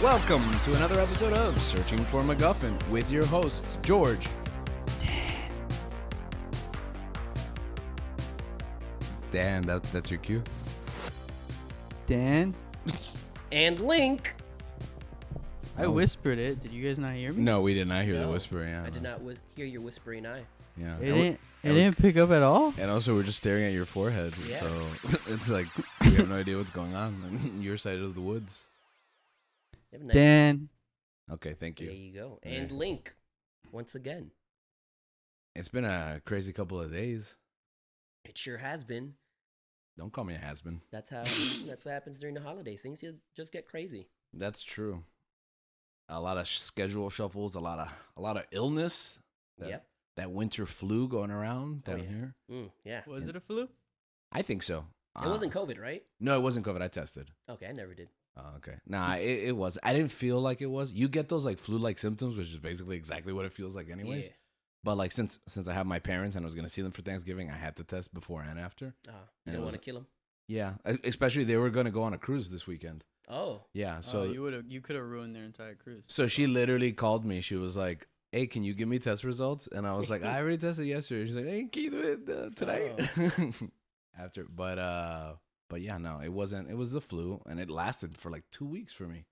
Welcome to another episode of Searching for McGuffin with your hosts, George, Dan, that's your cue. Dan? And Link. I whispered it. Did you guys not hear me? No, we did not hear the No, whispering. Yeah, I did not hear your whispering eye. Yeah, It didn't pick up at all? And also, we're just staring at your forehead, Yeah. so it's like we have no idea what's going on on your side of the woods. You have a nice- Dan. Okay, thank There you. you go. Yeah. And Link, once again. It's been a crazy couple of days. It sure has been. Don't call me a has-been. That's what happens during the holidays. Things just get crazy. That's true. A lot of schedule shuffles, a lot of illness. Yep. That winter flu going around down yeah. here. Yeah. Was it a flu? I think so. It wasn't COVID, right? No, it wasn't COVID. I tested. Okay, I never did. Oh, okay. Nah, it was. I didn't feel like it was. You get those like flu-like symptoms, which is basically exactly what it feels like anyways. Yeah. But like since I have my parents and I was gonna see them for Thanksgiving, I had to test before and after. You And don't it want was- to kill him? Yeah, especially they were gonna go on a cruise this weekend. Oh. Yeah, So so you could have ruined their entire cruise. so she literally called me. She was like, "Hey, can you give me test results?" And I was like, "I already tested yesterday." She's like, "Hey, can you do it tonight?" After, but yeah, no, it wasn't. It was the flu, and it lasted for like 2 weeks for me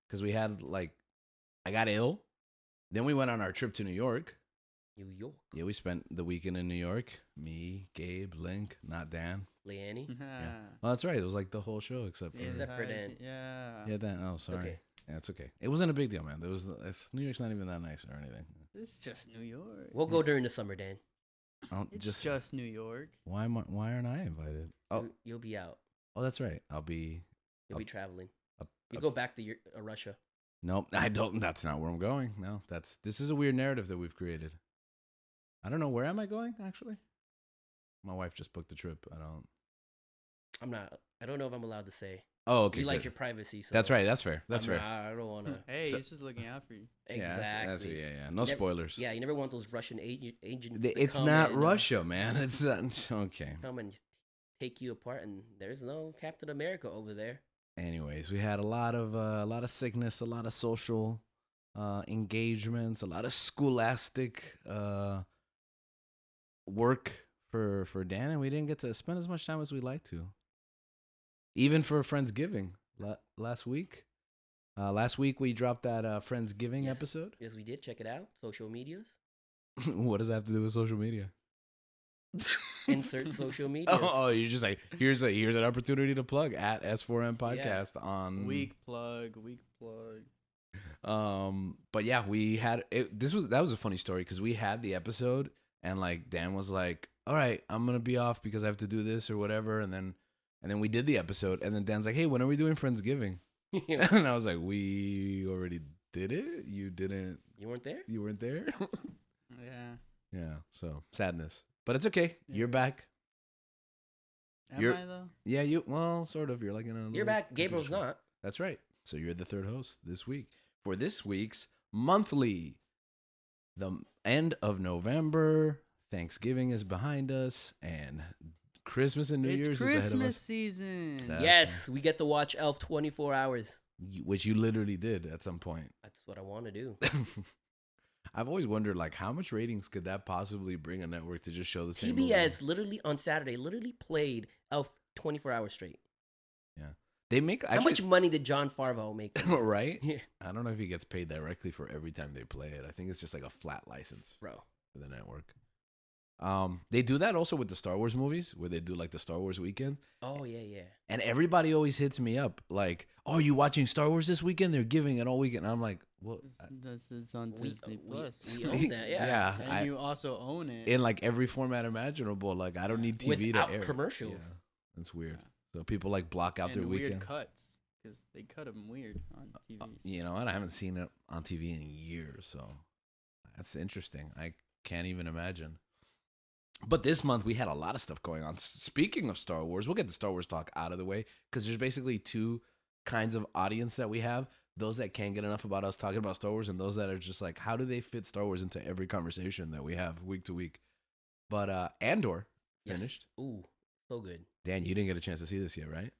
because we had like, I got ill, then we went on our trip to New York. New York. Yeah, we spent the weekend in New York. Me, Gabe, Link, not Dan. Leanne. Oh, that's right. It was like the whole show except for Except for Dan. Yeah. yeah, Dan. Oh, sorry. Okay. Yeah, it's okay. It wasn't a big deal, man. New York's not even that nice or anything. It's just New York. We'll go during the summer, Dan. It's just New York. Why aren't I invited? Oh, You'll be out. oh, that's right. You'll be traveling. up, You up- go back to Russia. Nope, I don't. That's not where I'm going. No, this is a weird narrative that we've created. I don't know, where am I going actually. My wife just booked the trip. I'm not. I don't know if I'm allowed to say. Oh, okay. We like good. your privacy. So That's right. That's fair. That's I'm fair. not- I don't want to. Hey, So- he's just looking out for you. Exactly. Yeah. No spoilers. Yeah, you never want those Russian agents. to It's come not and, Russia, man. It's okay. Come and take you apart, and there's no Captain America over there. Anyways, we had a lot of sickness, a lot of social engagements, a lot of scholastic work for Dan, and we didn't get to spend as much time as we'd like to. Even for Friendsgiving last week. Last week we dropped that Friendsgiving Yes. episode. Yes, we did. Check it out. Social medias. What does that have to do with social media? Insert social medias. Oh, you're just like here's an opportunity to plug at S4M podcast on Weak plug. But yeah, we had it. That was a funny story because we had the episode and like Dan was like, "All right, I'm gonna be off because I have to do this or whatever," and then we did the episode, and then Dan's like, "Hey, when are we doing Friendsgiving?" And I was like, "We already did it. You didn't. You weren't there. You weren't there." Yeah. Yeah. So sadness, but it's okay. Yeah. You're back. Am You're- I though? Yeah, you well, sort of. You're like in a. You're little back. Gabriel's computer show. not. That's right. So you're the third host this week for this week's monthly. The end of November, Thanksgiving is behind us, and Christmas and New It's Year's is ahead of Christmas us. season. That's Yes, we get to watch Elf 24 hours. Which you literally did at some point. That's what I want to do. I've always wondered, like, how much ratings could that possibly bring a network to just show the same TBS literally on Saturday played Elf 24 hours straight. movie? Yeah, they make How much money did John Farvo make? right? Yeah, I don't know if he gets paid directly for every time they play it. I think it's just like a flat license bro. for the network. They do that also with the Star Wars movies, where they do like the Star Wars weekend, Oh yeah. and everybody always hits me up like, "Oh, are you watching Star Wars this weekend? They're giving it all weekend." And I'm like, "Well, This is on We- Disney we- Plus. we own that, yeah. And you also own it. in like every format imaginable. Like, I don't need TV Without to air it. commercials. Yeah, that's weird. So people like block out and their weird weekend. cuts because they cut them weird on TVs. You know, and I haven't seen it on TV in years, so that's interesting. I can't even imagine. But this month we had a lot of stuff going on. Speaking of Star Wars, we'll get the Star Wars talk out of the way because there's basically two kinds of audience that we have. Those that can't get enough about us talking about Star Wars and those that are just like, how do they fit Star Wars into every conversation that we have week to week? But Andor Yes. finished. Ooh, so good. Dan, you didn't get a chance to see this yet, right?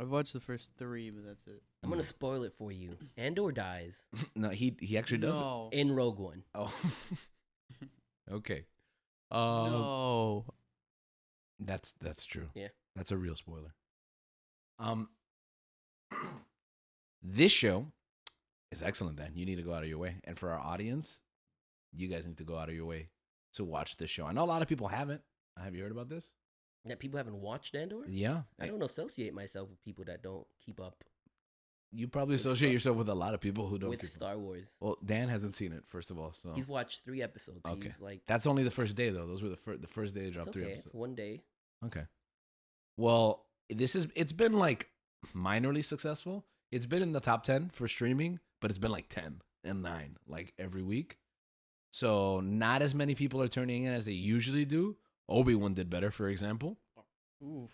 I've watched the first 3, but that's it. I'm gonna spoil it for you. Andor dies No, he actually does. No. in Rogue One. Oh, okay. No. That's true. Yeah. That's a real spoiler. This show is excellent. Then you need to go out of your way, and for our audience, you guys need to go out of your way to watch this show. I know a lot of people haven't. Have you heard about this? That people haven't watched Andor. Yeah, I don't associate myself with people that don't keep up you probably With associate Star- yourself with a lot of people who don't. with keep- Star Wars. Well, Dan hasn't seen it, first of all. So He's watched 3 episodes. Okay. He's like, that's only the first day, though. Those were the first day they it's dropped okay. 3 It's episodes. one day. Okay. Well, it's been like minorly successful. It's been in the top 10 for streaming, but it's been like 10 and 9 like every week. So not as many people are turning in as they usually do. Obi-Wan did better, for example. Oof.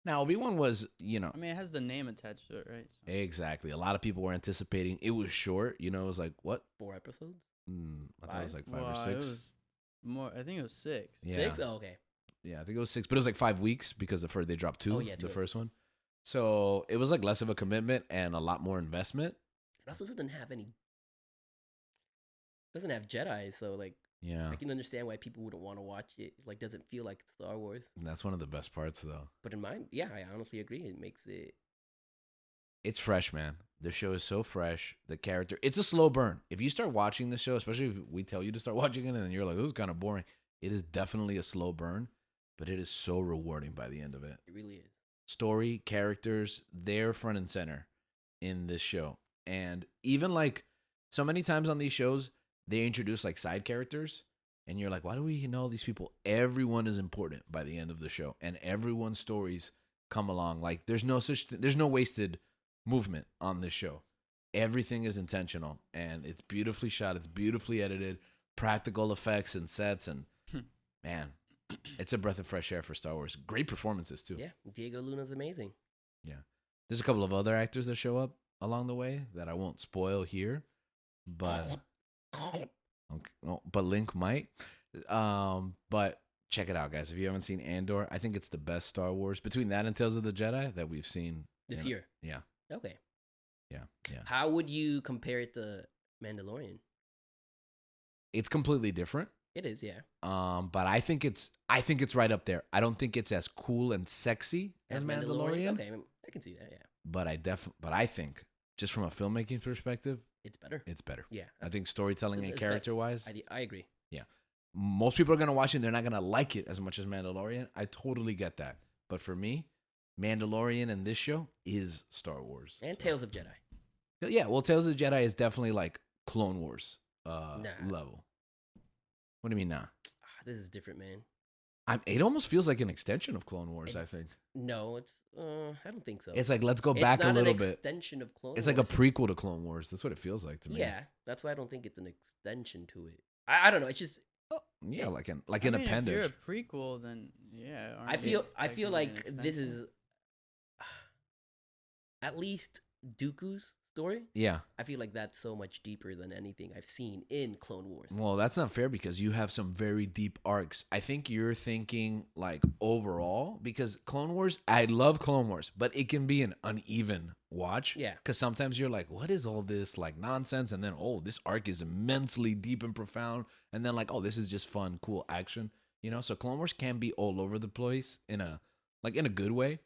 Now, Obi-Wan was, I mean, it has the name attached to it, right? So. exactly. A lot of people were anticipating. It was short. It was like, what? 4 episodes. I thought it was like 5 or Wow, 6. It was more. I think it was 6. Yeah. 6? Oh, okay. Yeah, I think it was 6, but it was like 5 weeks because they dropped 2, Oh, yeah, the 2. first one. So it was like less of a commitment and a lot more investment. It also doesn't have any. Doesn't have Jedi, so like Yeah, I can understand why people wouldn't want to watch it. Like, doesn't feel like Star Wars. that's one of the best parts, though. But in mine, yeah, I honestly agree. It makes it. It's fresh, man. The show is so fresh. The character, it's a slow burn. If you start watching the show, especially if we tell you to start watching it and then you're like, this is kind of boring, it is definitely a slow burn, but it is so rewarding by the end of it. It really is. Story, characters, they're front and center in this show. And even like so many times on these shows, they introduce like side characters, and you're like, why do we know these people? Everyone is important by the end of the show, and everyone's stories come along. Like there's no wasted movement on this show. Everything is intentional, and it's beautifully shot. It's beautifully edited, practical effects and sets, and man, it's a breath of fresh air for Star Wars. Great performances too. Yeah, Diego Luna's amazing. Yeah. There's a couple of other actors that show up along the way that I won't spoil here, but okay, well, but Link might. But check it out, guys. If you haven't seen Andor, I think it's the best Star Wars between that and Tales of the Jedi that we've seen This year. Yeah, Okay. yeah. How would you compare it to Mandalorian? It's completely different. It is, yeah. But I think it's right up there. I don't think it's as cool and sexy as Mandalorian. Okay, I can see that. Yeah, But I think just from a filmmaking perspective, it's better. it's better. Yeah, I think storytelling and It's better. character wise, I agree. most people are going to watch it and they're not going to like it as much as Mandalorian. I totally get that. But for me, Mandalorian and this show is Star Wars. And So- Tales of Jedi. Yeah, well, Tales of the Jedi is definitely like Clone Wars level. What do you mean, nah? This is different, man. It almost feels like an extension of Clone Wars, I think. No, it's. I don't think so. It's like, let's go It's back a not little an bit. extension of Clone It's Wars. like a prequel to Clone Wars. That's what it feels like to me. Yeah, that's why I don't think it's an extension to it. I don't know. It's just Yeah, like an I mean, appendage. If you're a prequel, then yeah. I aren't feel you I feel technically like an this extension? is at least Dooku's story. Yeah. I feel like that's so much deeper than anything I've seen in Clone Wars. Well, that's not fair because you have some very deep arcs. I think you're thinking like overall because Clone Wars, I love Clone Wars, but it can be an uneven watch. Yeah. Because sometimes you're like, what is all this like nonsense? And then, oh, this arc is immensely deep and profound. And then like, oh, this is just fun, cool action. So Clone Wars can be all over the place in a good way.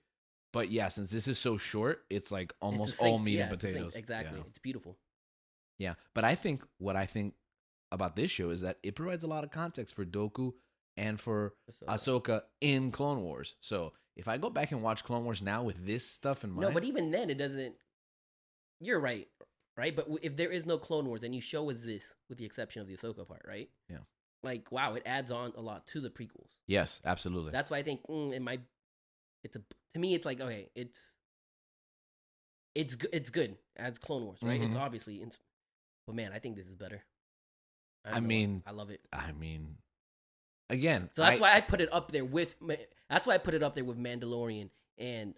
But yeah, since this is so short, it's like almost It's a all synced- meat yeah, and it's a synced- potatoes. Exactly. Yeah. It's beautiful. Yeah, but what I think about this show is that it provides a lot of context for Dooku and for Ahsoka in Clone Wars. So if I go back and watch Clone Wars now with this stuff in mind, No, but even then, it doesn't. You're right, right? But if there is no Clone Wars and you show us this, with the exception of the Ahsoka part, right? Yeah. Like, wow, it adds on a lot to the prequels. yes, absolutely. That's why I think it might. To me, it's like okay, it's good as Clone Wars, right? It's Mhm. obviously, but man, I think this is better. I don't know why. mean, I love it. Again, So that's why I put it up there with. That's why I put it up there with Mandalorian and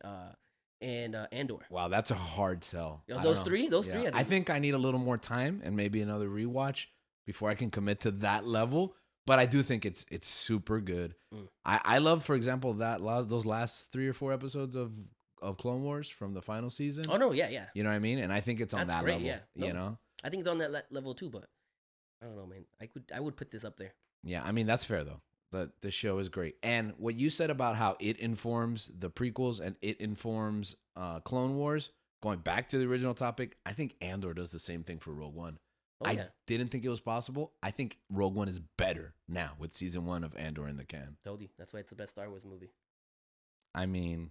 Andor. wow, that's a hard sell. You know, I those don't know. three, those Yeah. three. I think I need a little more time and maybe another rewatch before I can commit to that level. But I do think it's super good. Mm. I love, for example, those last 3 or 4 episodes of of Clone Wars from the final season. Oh no, yeah. You know what I mean? And I think it's on That's that great, level. yeah. You No. know? I think it's on that level too, but I don't know, man. I would put this up there. Yeah, I mean that's fair though. The show is great. And what you said about how it informs the prequels and it informs Clone Wars, going back to the original topic, I think Andor does the same thing for Rogue One. Oh, I yeah. didn't think it was possible. I think Rogue One is better now with season 1 of Andor in the can. Told you. That's why it's the best Star Wars movie. I mean,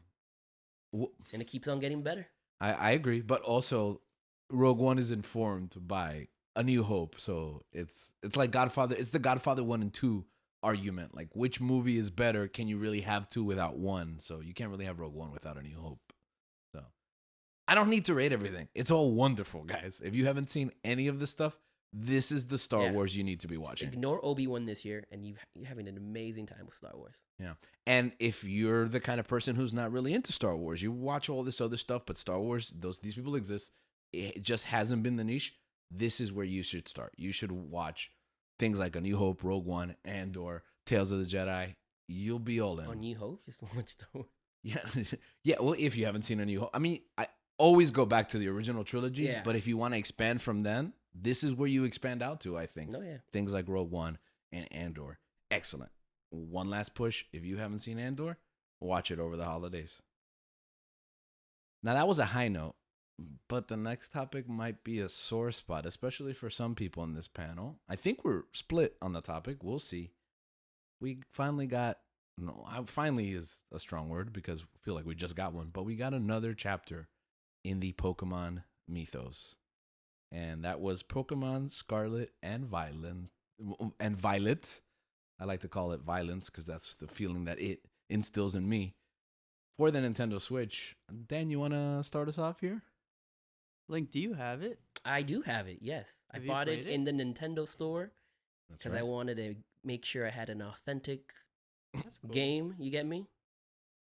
And it keeps on getting better. I agree, but also Rogue One is informed by A New Hope, so it's like Godfather. It's the Godfather 1 and 2 argument. Like, which movie is better? Can you really have two without one? So you can't really have Rogue One without A New Hope. So I don't need to rate everything. It's all wonderful, guys. If you haven't seen any of this stuff, this is the Star Wars you need to be watching. Ignore Obi-Wan this year, and you're having an amazing time with Star Wars. Yeah. And if you're the kind of person who's not really into Star Wars, you watch all this other stuff, but Star Wars, these people exist. It just hasn't been the niche. This is where you should start. You should watch things like A New Hope, Rogue One, Andor, Tales of the Jedi. You'll be all in. On New Hope, just watch Star Wars. Yeah. Yeah. Well, if you haven't seen A New Hope, I mean, I always go back to the original trilogies, but if you want to expand from then, this is where you expand out to, I think. Oh, yeah. Things like Rogue One and Andor. Excellent. One last push. If you haven't seen Andor, watch it over the holidays. Now, that was a high note, but the next topic might be a sore spot, especially for some people in this panel. I think we're split on the topic. We'll see. We finally got, finally is a strong word because I feel like we just got one, but we got another chapter in the Pokemon mythos. And that was Pokemon Scarlet and Violet. I like to call it violence because that's the feeling that it instills in me. For the Nintendo Switch. Dan, you want to start us off here? Link, do you have it? I do have it, yes. Have I you bought it played it? in the Nintendo store That's because I wanted to make sure I had an authentic That's cool. game. You get me?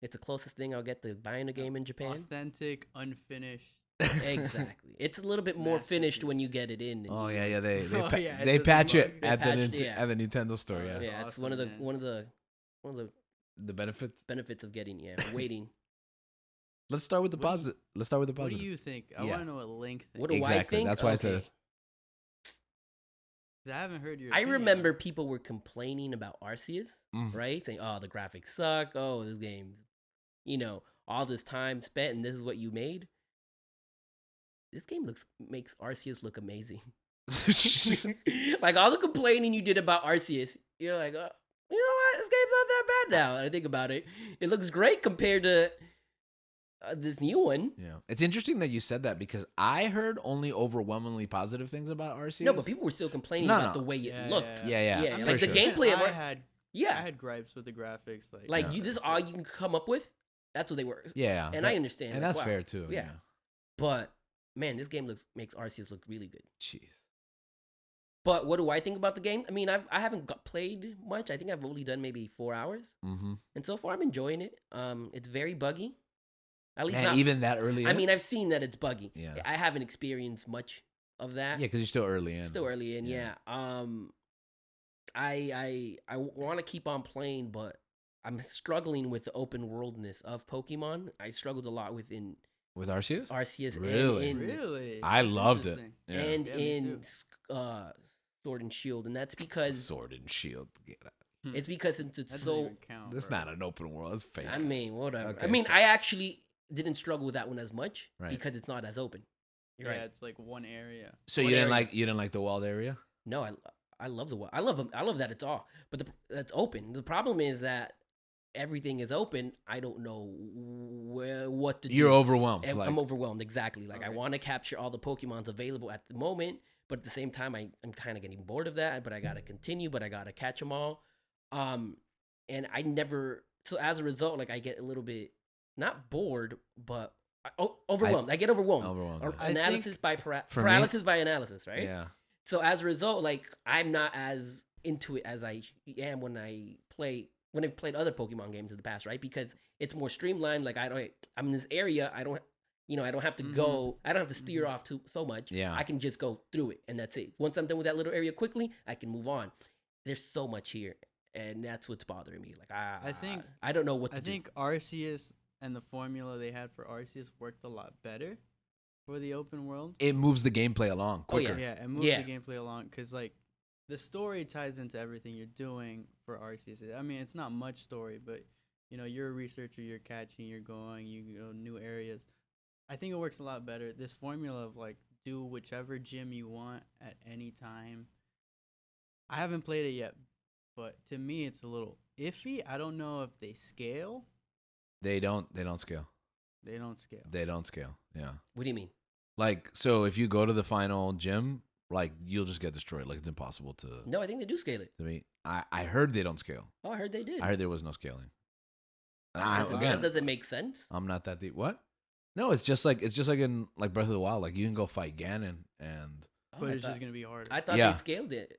It's the closest thing I'll get to buying a game in Japan. Authentic, unfinished. Exactly. It's a little bit more finished when you get it in. Oh yeah. They Oh, yeah, it they doesn't patch bug. it They at patched- the at the Nintendo store. Oh, Yeah. that's Yeah, it's awesome, one of the man. the The benefits of getting waiting. Let's start with the What do you- positive. Let's start with the What positive. do you think? I Yeah. want to know what Link thinks. What do I Exactly. think? That's why I said Okay. it. 'Cause I haven't heard your I opinion on remember it. people were complaining about Arceus, Mm. right? Saying, "Oh, the graphics suck. Oh, this game, all this time spent, and this is what you made." This game makes Arceus look amazing. Like all the complaining you did about Arceus, you're like, oh, you know what? This game's not that bad now. And I think about it, it looks great compared to this new one. Yeah, it's interesting that you said that because I heard only overwhelmingly positive things about Arceus. No, but people were still complaining No, about no. the way it Yeah, looked. Yeah, Yeah, for like the sure. gameplay of I Ar- had I Yeah, had gripes with the graphics. like Yeah. this all you can come up with. That's what they were. Yeah, And I understand, and like, that's wow. fair too. Yeah. But man, this game makes Arceus look really good. Jeez. But what do I think about the game? I mean, I haven't played much. I think I've only done maybe 4 hours, Mm-hmm. and so far I'm enjoying it. It's very buggy. At least And not. even that early. I mean, I've seen that it's buggy. Yeah. I haven't experienced much of that. Yeah, because you're still early in. Still early in. Yeah. Yeah. I want to keep on playing, but I'm struggling with the open worldness of Pokemon. I struggled a lot with With Arceus. Arceus Really? and in Really? I That's loved it. interesting. Yeah. and Yeah, me in too. Sword and Shield, and that's because Sword and Shield. Get out. it's because it's That doesn't so. even count. That's bro. not an open world. It's fake. I mean, whatever. Okay, I mean, fair. I actually didn't struggle with that one as much Right. because it's not as open. Yeah, You're right. it's like one area. So What you area? didn't like the walled area? No, I love the world. I love that it's all, but that's open. The problem is that everything is open. I don't know what to do. You're overwhelmed. I'm Like, overwhelmed. Exactly. Like I Okay. want to capture all the Pokemons available at the moment, but at the same time, I'm kind of getting bored of that. But I gotta continue. But I gotta catch them all. And I never. So as a result, like I get a little bit not bored, but overwhelmed. I get overwhelmed. overwhelmed. Or yeah. I think- analysis by For me- paralysis by analysis, right? Yeah. So as a result, like I'm not as into it as I am when I've played other Pokemon games in the past, right? Because it's more streamlined. Like I'm in this area. I don't have to go. I don't have to steer off so much. Yeah. I can just go through it, and that's it. Once I'm done with that little area quickly, I can move on. There's so much here, and that's what's bothering me. Like I think- I don't know what to I do. think Arceus and the formula they had for Arceus worked a lot better for the open world. It moves the gameplay along Oh, yeah. quicker. Yeah, it moves Yeah. the gameplay along because like the story ties into everything you're doing for Arceus. I mean, it's not much story, but you know, you're a researcher, you're catching, you're going, you go new areas. I think it works a lot better. This formula of like do whichever gym you want at any time. I haven't played it yet, but to me it's a little iffy. I don't know if they scale. They don't scale. They don't scale. They don't scale. Yeah. What do you mean? Like, so if you go to the final gym, like, you'll just get destroyed. Like, it's impossible to No, I think they do scale it. me. I heard they don't scale. Oh, I heard they did. I heard there was no scaling. That doesn't make sense. I'm not that deep. What? No, it's just like in like Breath of the Wild. Like, you can go fight Ganon and Oh, But I it's thought- just gonna be harder. I thought Yeah. they scaled it.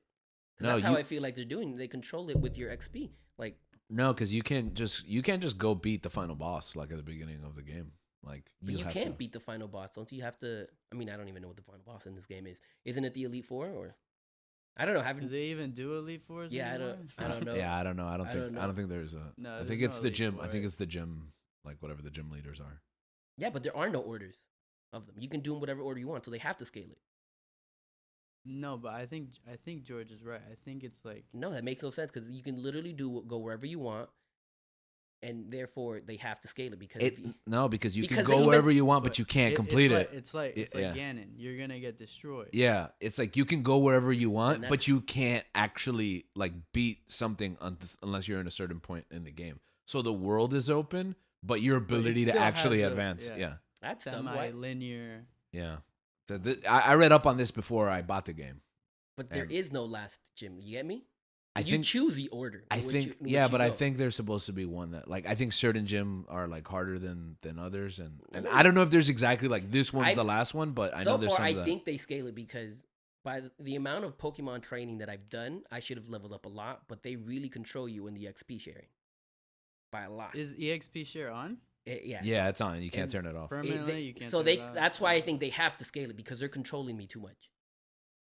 'Cause No, that's how you- I feel like they're doing. They control it with your XP. Like, no, because you can't just go beat the final boss like at the beginning of the game. Like, but you have can't to. beat the final boss. Don't you have to? I mean, I don't even know what the final boss in this game is. Isn't it the Elite Four or? I don't know. Do Haven't. they even do Elite Fours? Yeah, anymore? I don't know. Yeah, I don't know. I don't I think don't I don't know. think there's a. No, I there's think no it's the Elite gym. Four. I think it's the gym. Like whatever the gym leaders are. Yeah, but there are no orders of them. You can do them whatever order you want, so they have to scale it. No, but I think George is right. I think it's like No, that makes no sense because you can literally go wherever you want, and therefore they have to scale it because if you, No, because you can Because go even- wherever you want, but but you can't complete it. It's like Yeah. Ganon. You're gonna get destroyed. Yeah, it's like you can go wherever you want, And but that's- you can't actually like beat something unless you're in a certain point in the game. So the world is open, but your ability to still actually has a- advance. yeah. Yeah, that's dumb. Why? Semi-linear. yeah. I read up on this before I bought the game. But there and- is no last gym. You get me? I You think choose the order. I in which think you- in yeah, which you but I go. think there's supposed to be one that like I think certain gym are like harder than others, and Really? I don't know if there's exactly like this one's I- the last one, but I so know there's far some I that think they scale it because by the amount of Pokemon training that I've done, I should have leveled up a lot. But they really control you in the XP sharing by a lot. Is EXP share on? Yeah. yeah, it's on. You can't And turn it off. Permanently, you can't. So turn they it off? that's why I think they have to scale it because they're controlling me too much.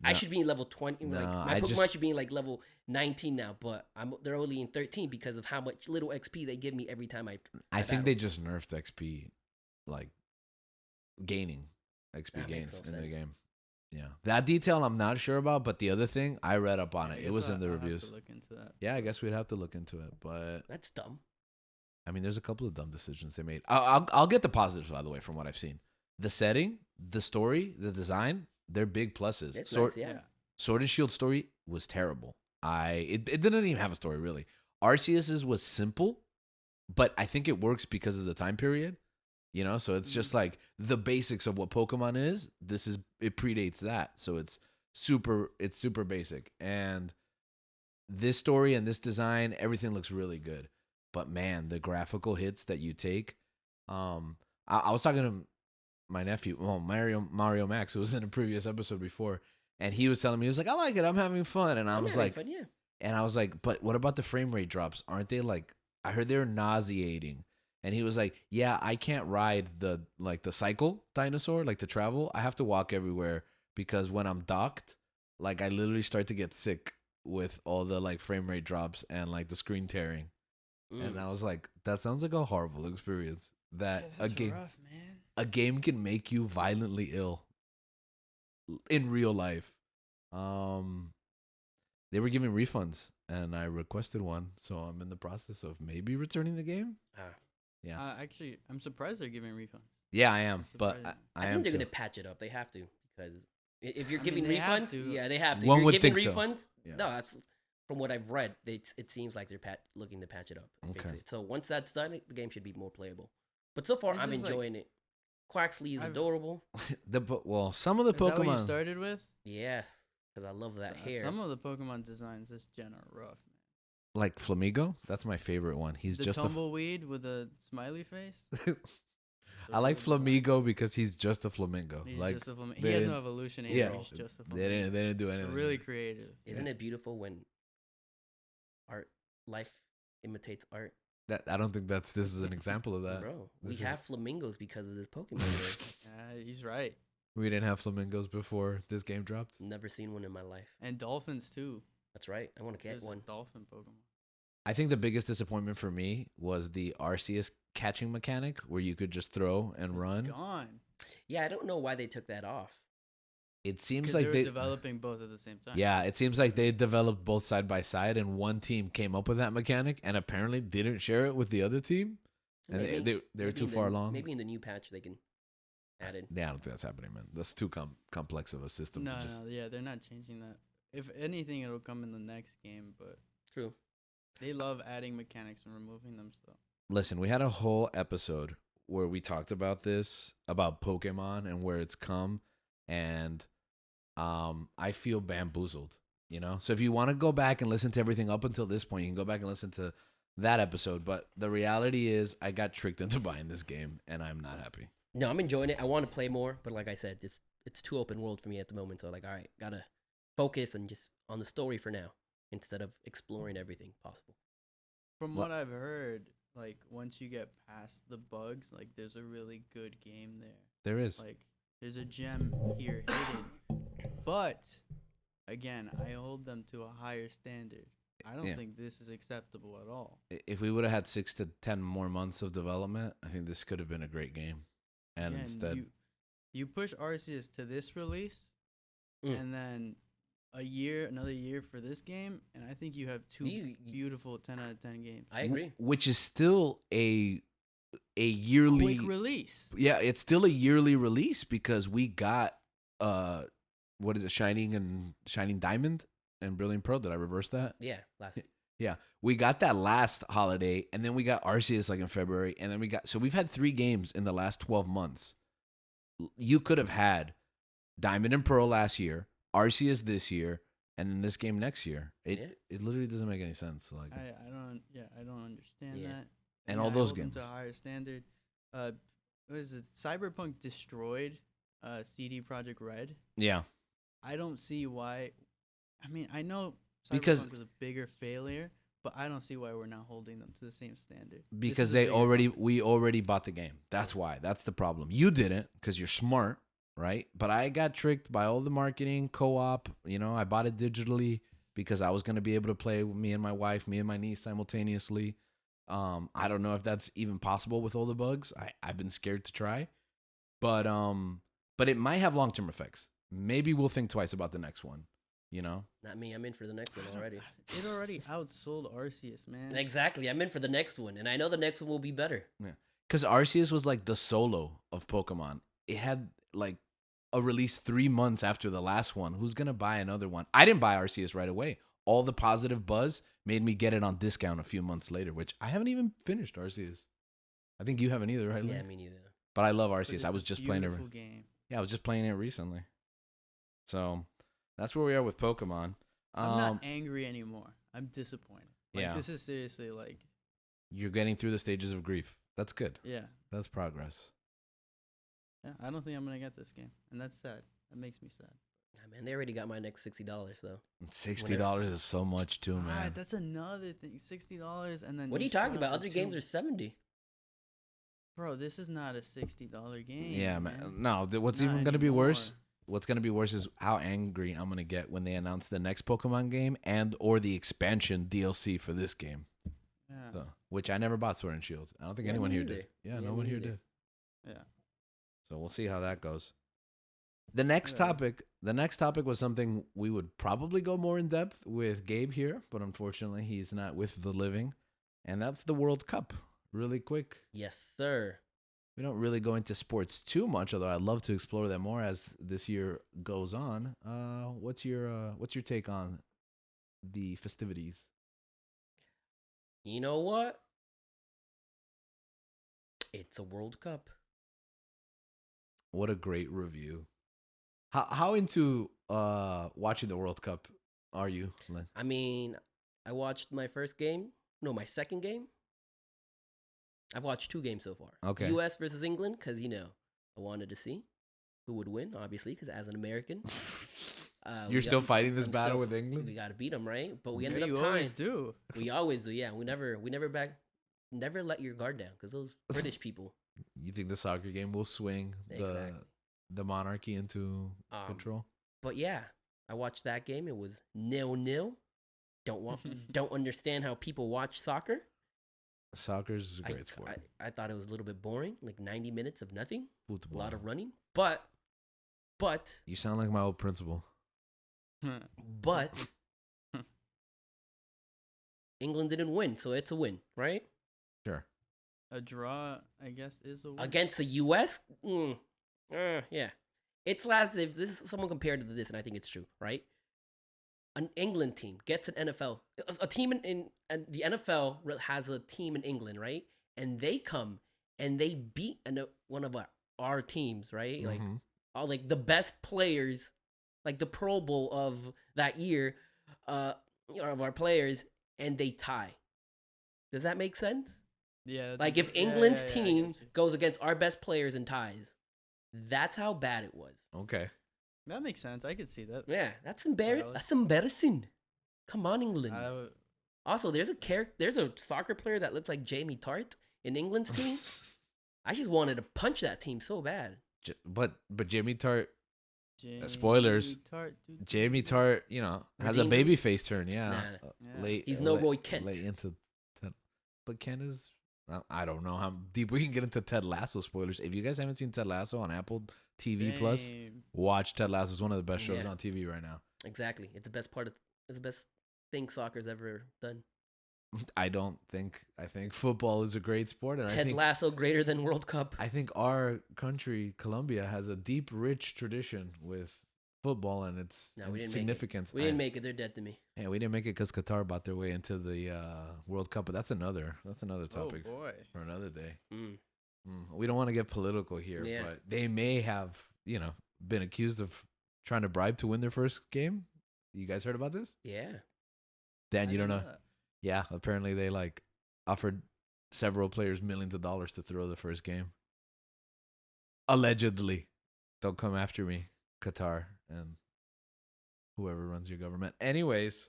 I No. should be in level 20. Like No, my I Pokemon just- should be in like level 19 now, but they're only in 13 because of how much little XP they give me every time I I think battle. they just nerfed XP, like gaining XP That makes gains no in the sense. game. Yeah, that detail I'm not sure about, but the other thing I read up on I it. It guess was in the I'll have to reviews. look into that. Yeah, I guess we'd have to look into it, but That's dumb. I mean, there's a couple of dumb decisions they made. I'll get the positives by the way from what I've seen. The setting, the story, the design, they're big pluses. It's Sword, nice, yeah. Sword and Shield story was terrible. It didn't even have a story really. Arceus's was simple, but I think it works because of the time period. You know, so it's just like the basics of what Pokemon is. It predates that, so it's super basic. And this story and this design, everything looks really good. But man, the graphical hits that you take. I was talking to my nephew, well, Mario Max, who was in a previous episode before, and he was telling me, he was like, I like it, I'm having fun. And I I'm was having like, fun, yeah. and I was like, but what about the frame rate drops? Aren't they like, I heard they're nauseating. And he was like, yeah, I can't ride the cycle dinosaur, like to travel. I have to walk everywhere because when I'm docked, like I literally start to get sick with all the like frame rate drops and like the screen tearing. And I was like, that sounds like a horrible experience. That Yeah, a that's game rough, man. a game can make you violently ill in real life. They were giving refunds and I requested one, so I'm in the process of maybe returning the game. Ah. Yeah. Actually, I'm surprised they're giving refunds. Yeah, I am, but surprising. I I am think they're too. gonna patch it up. They have to because if you're I giving mean, they have refunds, to. yeah, they have to. One You're would giving think so. refunds. Yeah. No, that's from what I've read. It seems like they're looking to patch it up. And fix Okay. it. So once that's done, the game should be more playable. But so far, It's I'm just like- enjoying it. Quaxley is I've- adorable. Well, some of the Is that what you Pokemon, started with? Yes, because I love that hair. Some of the Pokemon designs this gen are rough, man. like Flamigo, that's my favorite one. He's The just tumbleweed with a smiley face. I like Those are designs. Flamigo because he's just a flamingo. He's like just a flamingo. they He has didn't- no evolution yeah, either. He's just a they flamingo. didn't do They're anything. really creative. Isn't Yeah. it beautiful when life imitates art? That I don't think this is an example of that. Bro, we this is- have flamingos because of this Pokemon game. Yeah, he's right. We didn't have flamingos before this game dropped. Never seen one in my life. And dolphins too. That's right. I want to get There's one. a dolphin Pokemon. I think the biggest disappointment for me was the Arceus catching mechanic where you could just throw and It's run. gone. Yeah, I don't know why they took that off. It seems Because like they were they developing both at the same time. Yeah, it seems like they developed both side by side, and one team came up with that mechanic, and apparently didn't share it with the other team, and Maybe- they were maybe too in the- far along. Maybe in the new patch they can add in. Yeah, I don't think that's happening, man. That's too complex of a system No, to just. no, yeah, they're not changing that. If anything, it'll come in the next game, but True. they love adding mechanics and removing them. So Listen, we had a whole episode where we talked about this, about Pokemon and where it's come, and I feel bamboozled, you know? So if you want to go back and listen to everything up until this point, you can go back and listen to that episode. But the reality is I got tricked into buying this game, and I'm not happy. No, I'm enjoying it. I want to play more, but like I said, it's too open world for me at the moment. So like, all right, gotta focus and just on the story for now instead of exploring everything possible. from What- what I've heard, like once you get past the bugs, like there's a really good game there. There is. Like there's a gem here hidden. But again, I hold them to a higher standard. I don't Yeah. think this is acceptable at all. If we would have had 6 to 10 more months of development, I think this could have been a great game. And Yeah, instead, you push Arceus to this release, Mm. and then another year for this game, and I think you have two You- beautiful 10 out of 10 games. I agree. which is still a yearly Quick release. Yeah, it's still a yearly release because we got what is it, Shining Diamond and Brilliant Pearl. Did I reverse that? Yeah, last Yeah. We got that last holiday, and then we got Arceus like in February, and then we've had 3 games in the last 12 months. You could have had Diamond and Pearl last year, Arceus this year, and then this game next year. It literally doesn't make any sense. Like I don't understand Yeah. that. And all I those hold them games. to a higher standard. What is it? Cyberpunk destroyed CD Projekt Red. yeah. I don't see why. I mean, I know Cyberpunk Because- was a bigger failure, but I don't see why we're not holding them to the same standard. This Because is a bigger we already bought the game. That's why. That's the problem. You didn't because you're smart, right? But I got tricked by all the marketing, co-op. You know, I bought it digitally because I was going to be able to play with me and my wife, me and my niece simultaneously. I don't know if that's even possible with all the bugs. I've been scared to try, but it might have long-term effects. Maybe we'll think twice about the next one. You know. Not me. I'm in for the next one I don't- already. It already outsold Arceus, man. Exactly. I'm in for the next one, and I know the next one will be better. Because Arceus was like the solo of Pokemon. It had like a release 3 months after the last one. Who's gonna buy another one? I didn't buy Arceus right away. All the positive buzz made me get it on discount a few months later, which I haven't even finished Arceus. I think you haven't either, right? Yeah, Link? me neither. But I love But Arceus. it's I a was just playing it. beautiful game. Yeah, I was just playing it recently. So that's where we are with Pokemon. I'm not angry anymore. I'm disappointed. Like, Yeah. this is seriously like, You're getting through the stages of grief. That's good. yeah. That's progress. Yeah, I don't think I'm gonna get this game, and that's sad. That makes me sad. Nah, man, they already got my next $60 though. $60 is so much too, man. That's another thing. $60, and then What are you each talking one about? up to Other games two- are 70. Bro, this is not a $60 game. Yeah, man. No, what's Not even gonna be worse? anymore. What's gonna be worse is how angry I'm gonna get when they announce the next Pokemon game and or the expansion DLC for this game. Yeah. So, which I never bought Sword and Shield. I don't think Yeah, anyone me here neither. did. Yeah, Yeah, no me one here neither. did. Yeah. So we'll see how that goes. The next Yeah. topic was something we would probably go more in depth with Gabe here, but unfortunately he's not with the living, and that's the World Cup. Really quick. Yes, sir. We don't really go into sports too much, although I'd love to explore that more as this year goes on. What's your take on the festivities? You know what? It's a World Cup. What a great review. How into watching the World Cup are you, Lynn? I mean, I watched my my second game. I've watched 2 games so far. Okay. U.S. versus England, because, I wanted to see who would win, obviously, because as an American. You're still fighting this I'm battle still- with England? We got to beat them, right? But we Yeah, ended up you tying. always do. We always do, yeah. We never never let your guard down, because those British people. You think the soccer game will swing Exactly. the monarchy into control? But yeah, I watched that game. It was 0-0. don't understand how people watch soccer. Soccer's a great sport. I thought it was a little bit boring, like 90 minutes of nothing, a Football. lot of running. But You sound like my old principal. England didn't win, so it's a win, right? Sure. A draw, I guess, is a win. Against the U.S. Yeah, it's last. If this someone compared to this, and I think it's true, right? An England team gets an NFL, a team in the NFL has a team in England, right? And they come and they beat one of our teams, right? Like all like the best players, like the Pro Bowl of that year, of our players, and they tie. Does that make sense? Yeah. Like if England's team goes against our best players and ties, that's how bad it was. Okay. That makes sense. I could see that. Yeah, that's embarrassing. That's embarrassing. Come on, England. Also, there's a soccer player that looks like Jamie Tart in England's team. I just wanted to punch that team so bad. But Jamie Tart. Spoilers. Jamie Tart, has a baby face turn. Yeah. Late. He's no Roy Kent. Late into Ted. But Ken is. I don't know how deep we can get into Ted Lasso spoilers. If you guys haven't seen Ted Lasso on Apple TV Plus, watch Ted Lasso. It's one of the best shows on TV right now. Exactly. It's the best it's the best thing soccer's ever done. I think football is a great sport. And Ted Lasso greater than World Cup. I think our country, Colombia, has a deep, rich tradition with football and its significance. We didn't make it. They're dead to me. Yeah, we didn't make it because Qatar bought their way into the World Cup, but that's another topic for another day. We don't want to get political here, but they may have, been accused of trying to bribe to win their first game. You guys heard about this? Yeah. Dan, you don't know? Yeah, apparently they offered several players millions of dollars to throw the first game. Allegedly. Don't come after me, Qatar and whoever runs your government. Anyways,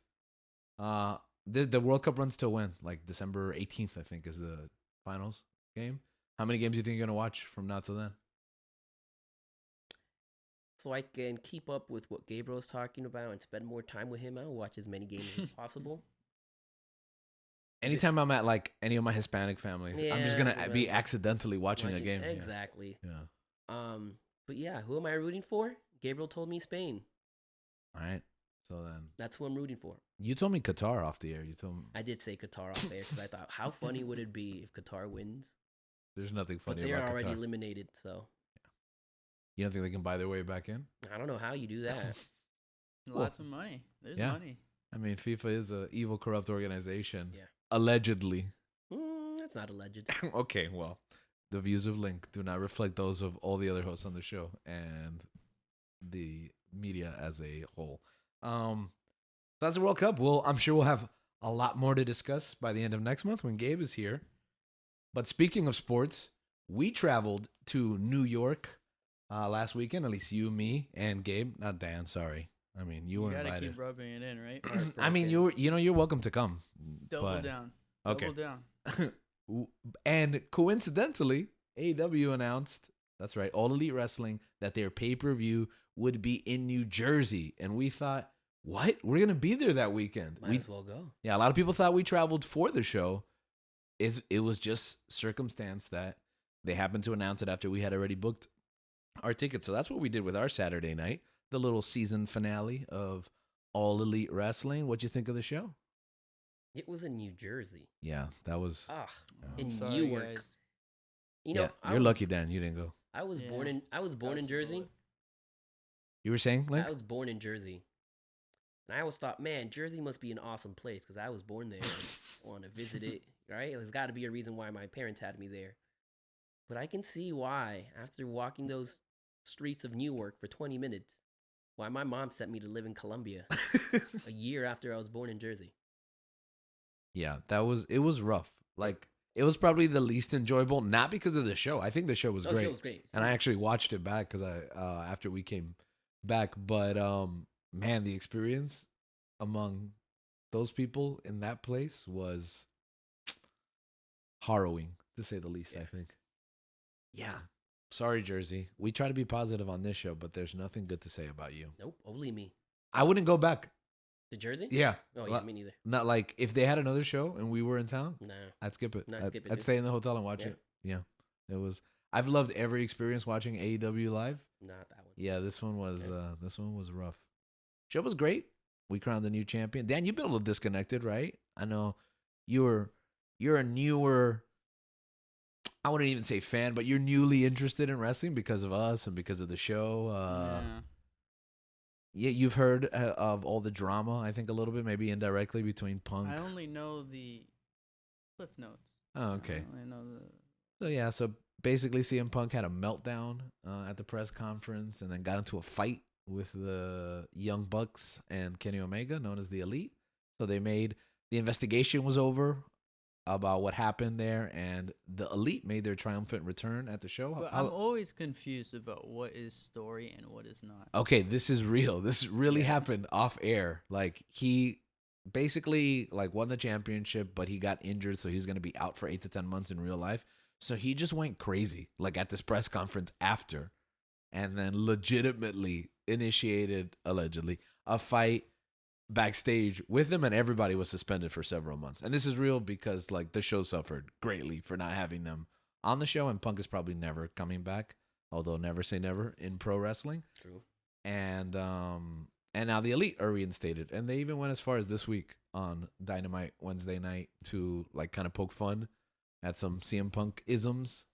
the World Cup runs till when? Like December 18th, I think, is the finals game. How many games do you think you're going to watch from now till then? So I can keep up with what Gabriel's talking about and spend more time with him. I'll watch as many games as possible. Anytime I'm at any of my Hispanic families, I'm just going to be accidentally watching a game. Exactly. Yeah. But yeah, who am I rooting for? Gabriel told me Spain. All right. So then. That's who I'm rooting for. You told me Qatar off the air. You told me. I did say Qatar off air because I thought, how funny would it be if Qatar wins? There's nothing funny about Qatar. But they're already eliminated, so. You don't think they can buy their way back in? I don't know how you do that. Lots of money. There's money. I mean, FIFA is an evil, corrupt organization. Yeah. Allegedly. That's not alleged. Okay, well, the views of Link do not reflect those of all the other hosts on the show and the media as a whole. That's the World Cup. I'm sure we'll have a lot more to discuss by the end of next month when Gabe is here. But speaking of sports, we traveled to New York last weekend. At least you, me, and Gabe. Not Dan. Sorry. I mean, you were invited. You gotta keep rubbing it in, right? I mean, you're welcome to come. Double down. Okay. Double down. And coincidentally, AEW announced, that's right, All Elite Wrestling, that their pay-per-view would be in New Jersey. And we thought, what? We're going to be there that weekend. Might as well go. Yeah, a lot of people thought we traveled for the show. It was just circumstance that they happened to announce it after we had already booked our tickets. So that's what we did with our Saturday night, the little season finale of All Elite Wrestling. What'd you think of the show? It was in New Jersey. Yeah, that was in Newark. Guys. You know, you're lucky, Dan. You didn't go. I was born in Jersey. You were saying, Link? I was born in Jersey, and I always thought, man, Jersey must be an awesome place because I was born there. I want to visit it, right? There's got to be a reason why my parents had me there. But I can see why, after walking those streets of Newark for 20 minutes, why my mom sent me to live in Columbia a year after I was born in Jersey. Yeah, it was rough. It was probably the least enjoyable, not because of the show. I think the show was great. The show was great. And I actually watched it back because after we came back. But man, the experience among those people in that place was harrowing, to say the least, I think. Yeah. Sorry, Jersey. We try to be positive on this show, but there's nothing good to say about you. Nope, only me. I wouldn't go back. The Jersey? Yeah. Oh yeah, me neither. Not like if they had another show and we were in town, Nah. I'd skip it. Nah, skip it I'd too. stay in the hotel and watch Yeah. it. Yeah. It was. I've loved every experience watching AEW live. Not that one. Yeah, this one was Yeah. this one was rough. Show was great. We crowned the new champion. Dan, you've been a little disconnected, right? I know you're a newer, I wouldn't even say fan, but you're newly interested in wrestling because of us and because of the show. Yeah, you've heard of all the drama, I think a little bit, maybe indirectly between Punk. I only know the cliff notes. Oh, okay. I know the. So yeah, so basically CM Punk had a meltdown at the press conference and then got into a fight with the Young Bucks and Kenny Omega, known as the Elite. So the investigation was over about what happened there, and the Elite made their triumphant return at the show. But I'm always confused about what is story and what is not. Okay, this is real. This really happened off air. Like he basically like won the championship, but he got injured, so he's going to be out for 8 to 10 months in real life. So he just went crazy, like at this press conference after, and then legitimately initiated, allegedly, a fight backstage with them, and everybody was suspended for several months. And this is real because like the show suffered greatly for not having them on the show, and Punk is probably never coming back, although never say never in pro wrestling. True. And now the Elite are reinstated, and they even went as far as this week on Dynamite Wednesday night to like kind of poke fun at some CM Punk isms.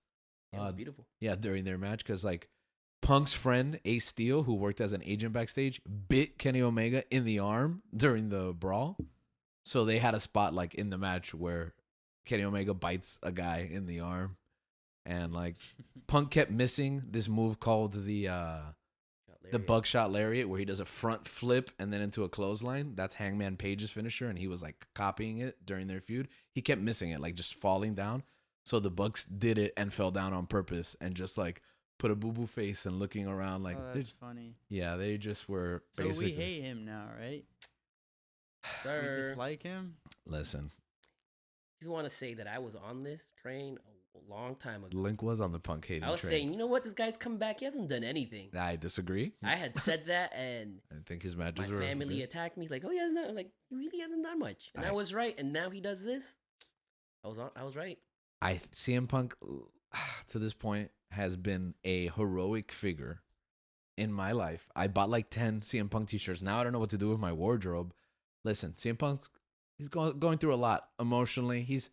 It was beautiful. Yeah, during their match, because like Punk's friend Ace Steel, who worked as an agent backstage, bit Kenny Omega in the arm during the brawl. So they had a spot like in the match where Kenny Omega bites a guy in the arm, and like Punk kept missing this move called the buckshot lariat, where he does a front flip and then into a clothesline. That's Hangman Page's finisher, and he was like copying it during their feud. He kept missing it, like just falling down. So the Bucks did it and fell down on purpose and just like put a boo-boo face and looking around like, oh, that's funny. Yeah, they just were So basically. we hate him now, right? We Sir. dislike him. Listen, Just want to say that I was on this train a long time ago. Link was on the Punk hating I was train. saying, you know what? This guy's come back. He hasn't done anything. I disagree. I had said that, and I think his matches my were family good. attacked me. He's like, oh, he hasn't done, like, he really hasn't done much. And I was right. And now he does this. I was right. CM Punk to this point has been a heroic figure in my life. I bought like 10 CM Punk t-shirts. Now I don't know what to do with my wardrobe. Listen, CM Punk, he's going through a lot emotionally. It's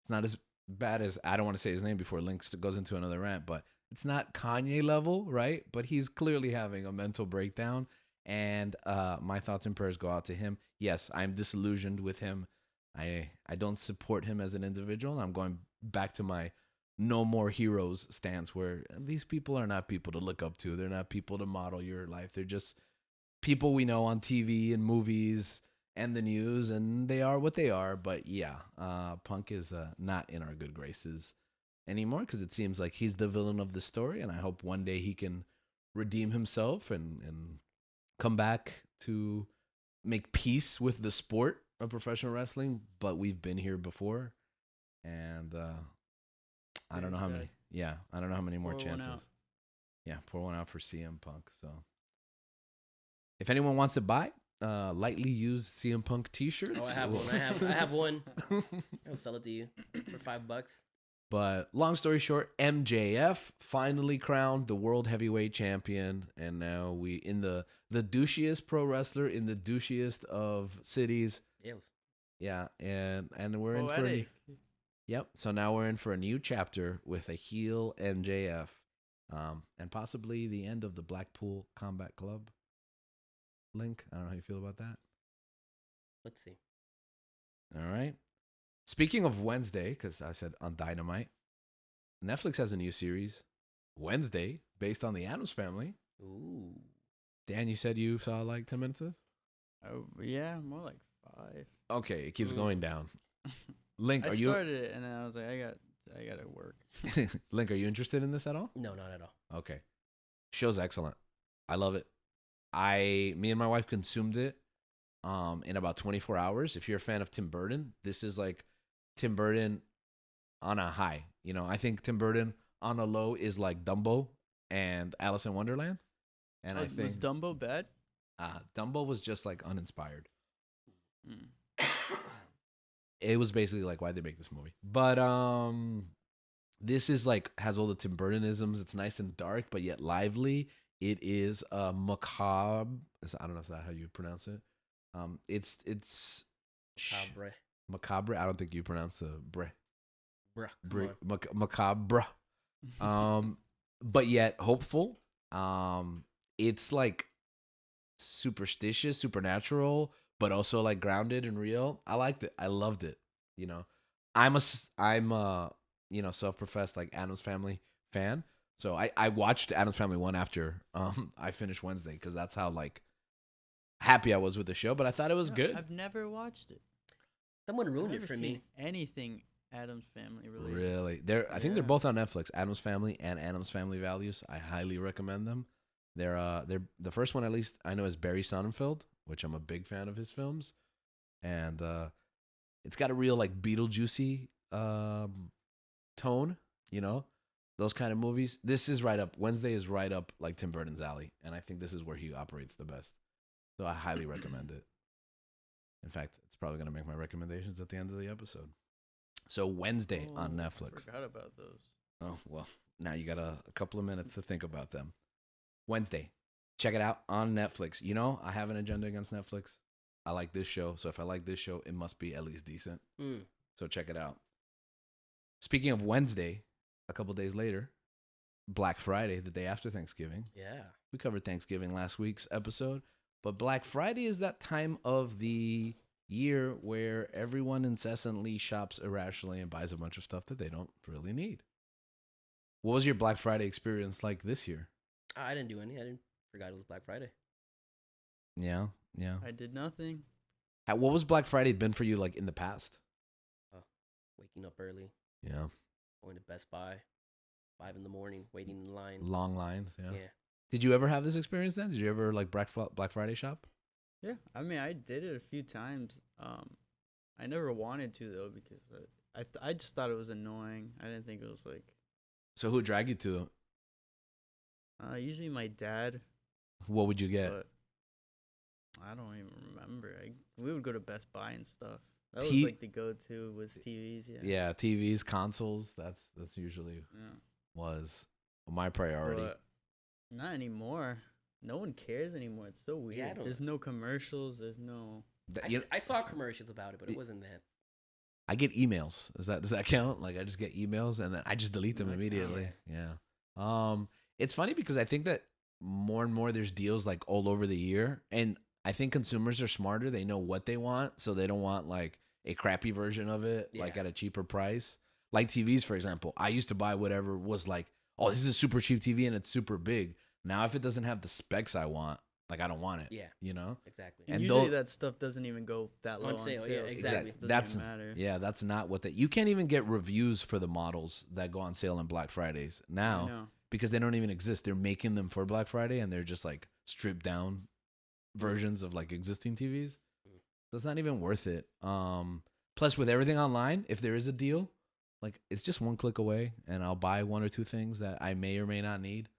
not as bad as, I don't want to say his name before Link goes into another rant, but it's not Kanye level, right? But he's clearly having a mental breakdown, and my thoughts and prayers go out to him. Yes, I'm disillusioned with him. I don't support him as an individual. I'm going back to my no more heroes stance, where these people are not people to look up to. They're not people to model your life. They're just people we know on TV and movies and the news, and they are what they are. But yeah, Punk is not in our good graces anymore, because it seems like he's the villain of the story, and I hope one day he can redeem himself and come back to make peace with the sport of professional wrestling. But we've been here before, and I don't know how many. Yeah, I don't know how many more chances. Yeah, pour one out for CM Punk. So if anyone wants to buy lightly used CM Punk t-shirts, Oh, I have one. I have one. I'll sell it to you for $5. But long story short, MJF finally crowned the world heavyweight champion, and now we in the douchiest pro wrestler in the douchiest of cities. Yes. Yeah, and we're in for a new, yep. So now we're in for a new chapter with a heel MJF, and possibly the end of the Blackpool Combat Club. Link, I don't know how you feel about that. Let's see. All right. Speaking of Wednesday, because I said on Dynamite, Netflix has a new series, Wednesday, based on the Addams Family. Ooh. Dan, you said you saw like 10 minutes of this? Oh, yeah, more like 5. Okay, it keeps going down. Link, I are you started it and then I was like, I got to work. Link, are you interested in this at all? No, not at all. Okay. Show's excellent. I love it. Me and my wife consumed it in about 24 hours. If you're a fan of Tim Burton, this is like Tim Burton on a high. You know, I think Tim Burton on a low is like Dumbo and Alice in Wonderland. And I think was Dumbo bad? Dumbo was just like uninspired. Mm. It was basically like, why'd they make this movie? But this is like has all the Tim Burtonisms. It's nice and dark, but yet lively. It is macabre. I don't know if that's how you pronounce it. It's Macabre. macabre. I don't think you pronounce the bre. Bruh, come on. Macabre. But yet hopeful. It's like superstitious, supernatural, but also like grounded and real. I liked it. I loved it. You know, I'm a self-professed like Addams Family fan. So I watched Addams Family 1 after I finished Wednesday because that's how like happy I was with the show. But I thought it was No, good. I've never watched it. Someone I've ruined it never for seen me. anything Adam's Family related. Really, I think they're Yeah. both on Netflix. Addams Family and Addams Family Values. I highly recommend them. They're the first one at least I know is Barry Sonnenfeld, which I'm a big fan of his films, and it's got a real like Beetlejuicy tone, you know, those kind of movies. This is right up. Wednesday is right up like Tim Burton's alley, and I think this is where he operates the best. So I highly recommend it. In fact, it's probably going to make my recommendations at the end of the episode. So Wednesday on Oh, Netflix. I forgot about those. Oh, well, now you got a couple of minutes to think about them. Wednesday, check it out on Netflix. You know, I have an agenda against Netflix. I like this show. So if I like this show, it must be at least decent. So check it out. Speaking of Wednesday, a couple days later, Black Friday, the day after Thanksgiving. Yeah. We covered Thanksgiving last week's episode. But Black Friday is that time of the year where everyone incessantly shops irrationally and buys a bunch of stuff that they don't really need. What was your Black Friday experience like this year? I didn't do any. I didn't forgot it was Black Friday. Yeah. I did nothing. What was Black Friday been for you like in the past? Waking up early, Yeah. going to Best Buy, 5 in the morning, waiting in line. Long lines. Yeah. Yeah. Did you ever have this experience then? Did you ever like Black Friday shop? Yeah, I mean, I did it a few times. I never wanted to though because I just thought it was annoying. I didn't think it was like. So who dragged you to it? Usually my dad, What would you get? but I don't even remember. We would go to Best Buy and stuff. That T- was like the go-to was TVs. Yeah. Yeah, TVs, consoles. That's usually Yeah. was my priority. But not anymore. No one cares anymore. It's so weird. Yeah, I don't- There's no commercials. There's no. I saw commercials about it, but it wasn't that. I get emails. Does that count? Like I just get emails and then I just delete them That immediately. Yeah. It's funny because I think that more and more there's deals like all over the year, and I think consumers are smarter. They know what they want, so they don't want like a crappy version of it, like Yeah. at a cheaper price. Like TVs, for example. I used to buy whatever was like, oh, this is a super cheap TV and it's super big. Now, if it doesn't have the specs I want, like I don't want it. Yeah. You know. Exactly. And And usually tho- that stuff doesn't even go that low On on sale, sale. yeah, so exactly. It doesn't That's even matter. yeah, that's not what you can't even get reviews for the models that go on sale on Black Fridays I now know. because they don't even exist. They're making them for Black Friday and they're just like stripped down versions of like existing TVs. So it's not even worth it. Plus with everything online, if there is a deal, like it's just one click away and I'll buy one or two things that I may or may not need.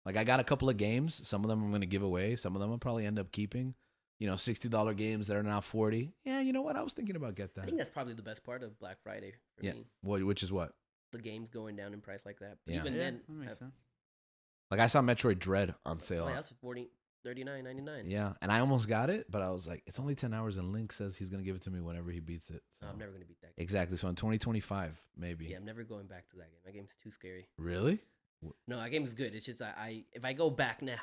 Like I got a couple of games. Some of them I'm going to give away. Some of them I'll probably end up keeping. You know, $60 games that are now $40. Yeah, you know what? I was thinking about get I that. think that's probably the best part of Black Friday for Yeah. me. Which is what? The games going down in price like that. But Yeah. even Yeah, then, that makes sense. Like I saw Metroid Dread on sale. oh, that's $39.99. Yeah, and I almost got it, but I was like, it's only 10 hours, and Link says he's going to give it to me whenever he beats it. So. I'm never gonna beat that game. Exactly. So in 2025, maybe. Yeah, I'm never going back to that game. That game's too scary. Really? No, that game's good. It's just I if I go back now,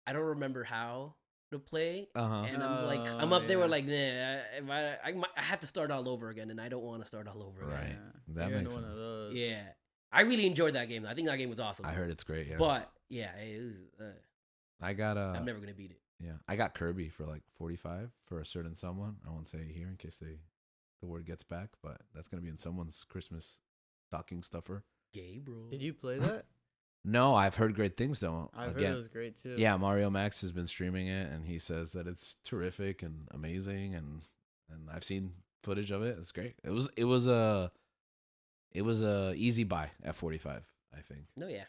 I don't remember how to play, Uh-huh. and I'm Oh, up there yeah. with like, nah, if I have to start all over again, and I don't want to start all over again. Right. Yeah. That You're makes one sense. of those. Yeah, I really enjoyed that game. I think that game was awesome. I heard it's great. Yeah. But yeah, it was, I got I'm never gonna beat it. yeah, I got Kirby for like 45 for a certain someone. I won't say it here in case the word gets back, but that's gonna be in someone's Christmas stocking stuffer. Gay, bro. Did you play that? No, I've heard great things though. I've heard it was great too. Yeah, Mario Max has been streaming it, and he says that it's terrific and amazing, and I've seen footage of it. It's great. It was a easy buy at 45. I think. No, yeah,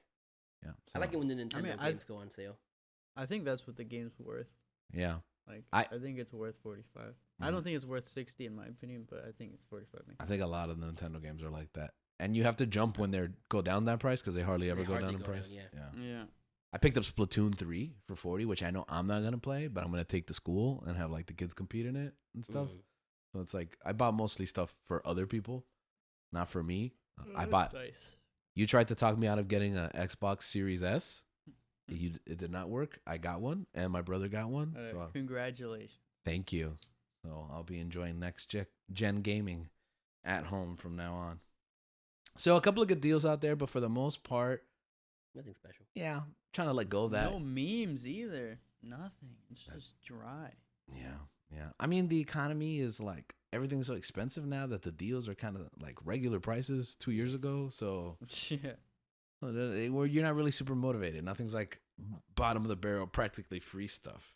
Yeah, I like so, it when the Nintendo mean, games go on sale. I think that's what the game's worth. Yeah, Like I- I think it's worth 45. I Mhm. don't think it's worth 60 in my opinion, but I think it's 45. I think a lot of the Nintendo games are like that. And you have to jump when they go down that price because they hardly ever They go hardly down in go price. down, yeah. Yeah. I picked up Splatoon 3 for 40, which I know I'm not going to play, but I'm going to take to school and have like the kids compete in it and stuff. Mm. So it's like I bought mostly stuff for other people, not for me. I That's bought. nice. You tried to talk me out of getting an Xbox Series S. It did not work. I got one, and my brother got one. All right, So congratulations. thank you. So I'll be enjoying next gen gaming at home from now on. So a couple of good deals out there, but for the most part, Nothing special. yeah, trying to let go of that. No memes either. Nothing. It's just dry. Yeah. I mean, the economy is like everything's so expensive now that the deals are kind of like regular prices 2 years ago. So Yeah. where you're not really super motivated. Nothing's like bottom of the barrel, practically free stuff.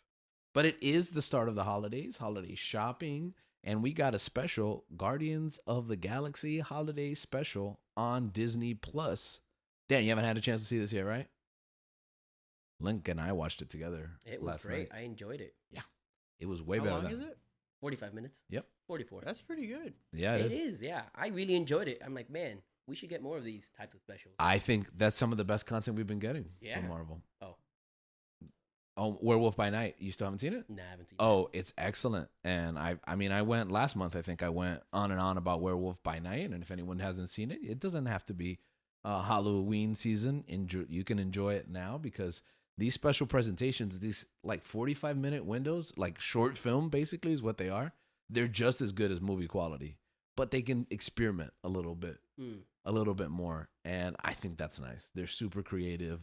But it is the start of the holidays, holiday shopping, and we got a special Guardians of the Galaxy holiday special on Disney Plus. Dan, you haven't had a chance to see this yet, right? Link and I watched it together. It was last great. night. I enjoyed it. It was way How better long than is it? 45 minutes. Yep. 44. That's pretty good. Yeah, It is, yeah. I really enjoyed it. I'm like, man, we should get more of these types of specials. I think that's some of the best content we've been getting Yeah. from Marvel. Oh. Oh, Werewolf by Night. You still haven't seen it? Nah, I haven't seen Oh, it's excellent. And I mean, I went last month. I think I went on and on about Werewolf by Night. And if anyone hasn't seen it, it doesn't have to be Halloween season. You can enjoy it now because these special presentations, these like 45-minute windows, like short film basically is what they are. They're just as good as movie quality, but they can experiment a little bit more. And I think that's nice. They're super creative.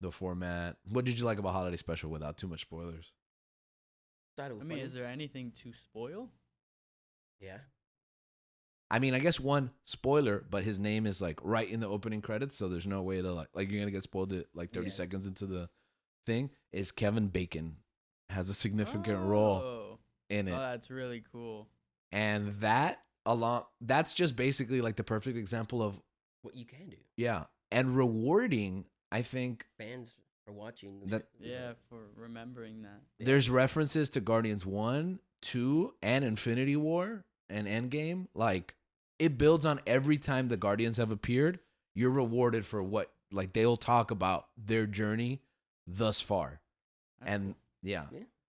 The format. What did you like about Holiday Special without too much spoilers? Thought it was I mean, funny. is there anything to spoil? Yeah. I mean, I guess one spoiler, but his name is like right in the opening credits, so there's no way to like you're gonna get spoiled at like 30 Yeah. seconds into the thing. Is Kevin Bacon has a significant role Oh. in it, Oh, that's really cool. and that's just basically like the perfect example of What you can do. and rewarding. I think Fans are watching. That- Yeah, for remembering that. Yeah. there's references to Guardians 1, 2, and Infinity War and Endgame. Like, it builds on every time the Guardians have appeared. You're rewarded for what, like, they'll talk about their journey thus far. That's and cool. Yeah.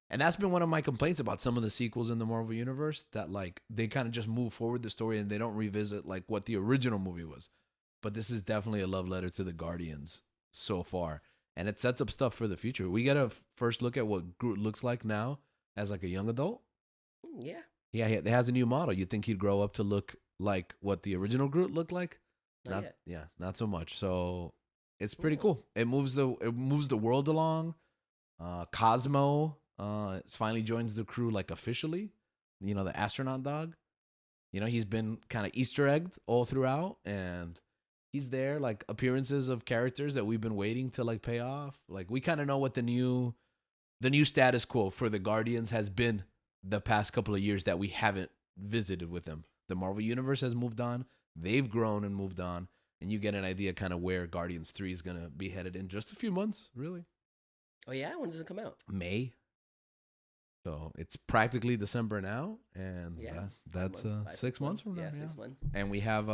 and that's been one of my complaints about some of the sequels in the Marvel Universe, that, like, they kind of just move forward the story and they don't revisit, like, what the original movie was. But this is definitely a love letter to the Guardians so far. And it sets up stuff for the future. We get a first look at what Groot looks like now as like a young adult. Yeah. Yeah, he has a new model. You'd think he'd grow up to look like what the original Groot looked like. Not yet. Yeah, not so much. So it's pretty cool. It moves the world along. Cosmo finally joins the crew like officially. You know, the astronaut dog. You know, he's been kind of Easter egged all throughout, and he's there, like appearances of characters that we've been waiting to like pay off. Like, we kind of know what the new status quo for the Guardians has been the past couple of years that we haven't visited with them. The Marvel Universe has moved on. They've grown and moved on. And you get an idea kind of where Guardians 3 is going to be headed in just a few months, really. Oh, yeah? When does it come out? May. So it's practically December now. And Yeah, that's 6 months from now. Yeah, 6 months. And we have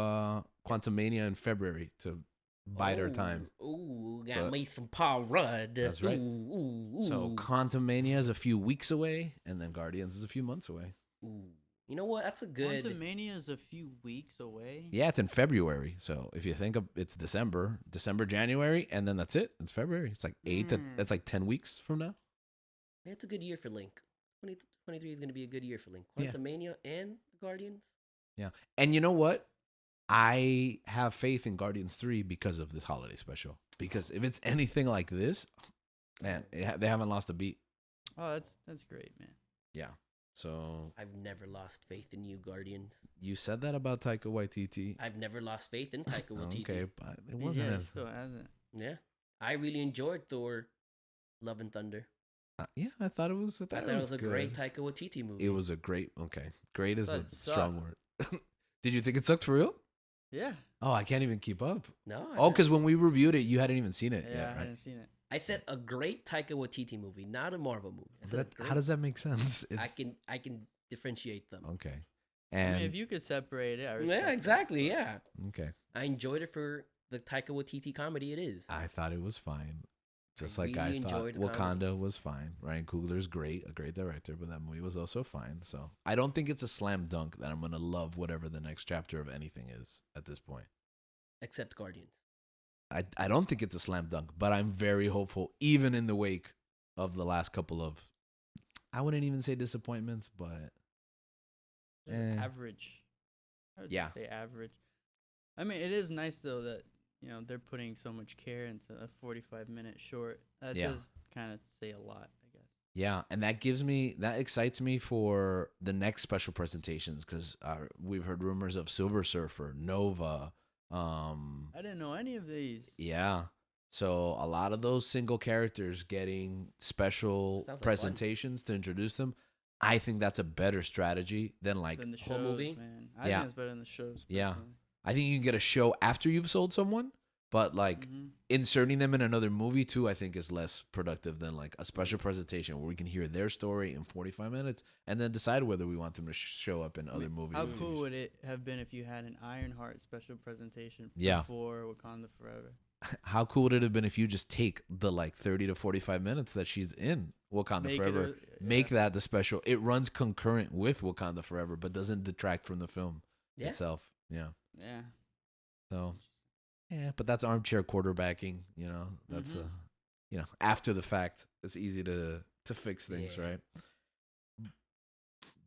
Quantum Mania in February to bide our time. Ooh, got So- me some Paul Rudd. That's right. Ooh. So Quantum Mania is a few weeks away, and then Guardians is a few months away. Ooh. You know what? That's a good. Quantum Mania is a few weeks away. Yeah, it's in February. So if you think of it's December, January, and then that's it. It's February. It's like that's like 10 weeks from now. It's a good year for Link. 2023 is going to be a good year for Link. Yeah. Quantum Mania and Guardians. Yeah. And you know what? I have faith in Guardians 3 because of this holiday special. Because if it's anything like this, man, they haven't lost a beat. Oh, that's great, man. Yeah. So I've never lost faith in you, Guardians. you said that about Taika Waititi. I've never lost faith in Taika Waititi. Okay, but it wasn't Yeah, as he still hasn't. Yeah. I really enjoyed Thor Love and Thunder. yeah, I thought it was. I thought it was a great good. Taika Waititi movie. It was a great. Okay, great is Thought a it strong word. Did you think it sucked for real? Yeah. Oh, I can't even keep up. No. Oh, because when we reviewed it, you hadn't even seen it Yeah, yet, I right? hadn't seen it. I said a great Taika Waititi movie, not a Marvel movie. I said a How great- does that make sense? I can differentiate them. Okay. I And mean, if you could separate it, I respect Yeah, that, exactly. but- Yeah, okay. I enjoyed it for the Taika Waititi comedy. It is. I thought it was fine. Just I like I really thought enjoyed the comedy. Wakanda was fine. Ryan Coogler's great, a great director, but that movie was also fine. So I don't think it's a slam dunk that I'm gonna love whatever the next chapter of anything is at this point. Except Guardians. I don't think it's a slam dunk, but I'm very hopeful, even in the wake of the last couple of, I wouldn't even say disappointments, but Average. I would Yeah. just say average. I mean, it is nice though that they're putting so much care into a 45-minute short. That Yeah. does kind of say a lot, I guess. yeah, and that excites me for the next special presentations because we've heard rumors of Silver Surfer, Nova. I didn't know any of these. Yeah. So a lot of those single characters getting special Sounds like fun. presentations to introduce them. I think that's a better strategy than like Than the whole shows, movie? man. I Yeah. think it's better than the shows. Yeah. personally. I think you can get a show after you've sold someone, but like Mhm. inserting them in another movie too, I think is less productive than like a special presentation where we can hear their story in 45 minutes and then decide whether we want them to show up in other movies. How and cool TV would it have been if you had an Ironheart special presentation Yeah. before Wakanda Forever? How cool would it have been if you just take the like 30 to 45 minutes that she's in Wakanda Make it Forever, a- make yeah. that the special. It runs concurrent with Wakanda Forever, but doesn't detract from the film Yeah. itself. Yeah. Yeah. So, yeah, but that's armchair quarterbacking, That's Mhm. after the fact, it's easy to fix things, Yeah. right?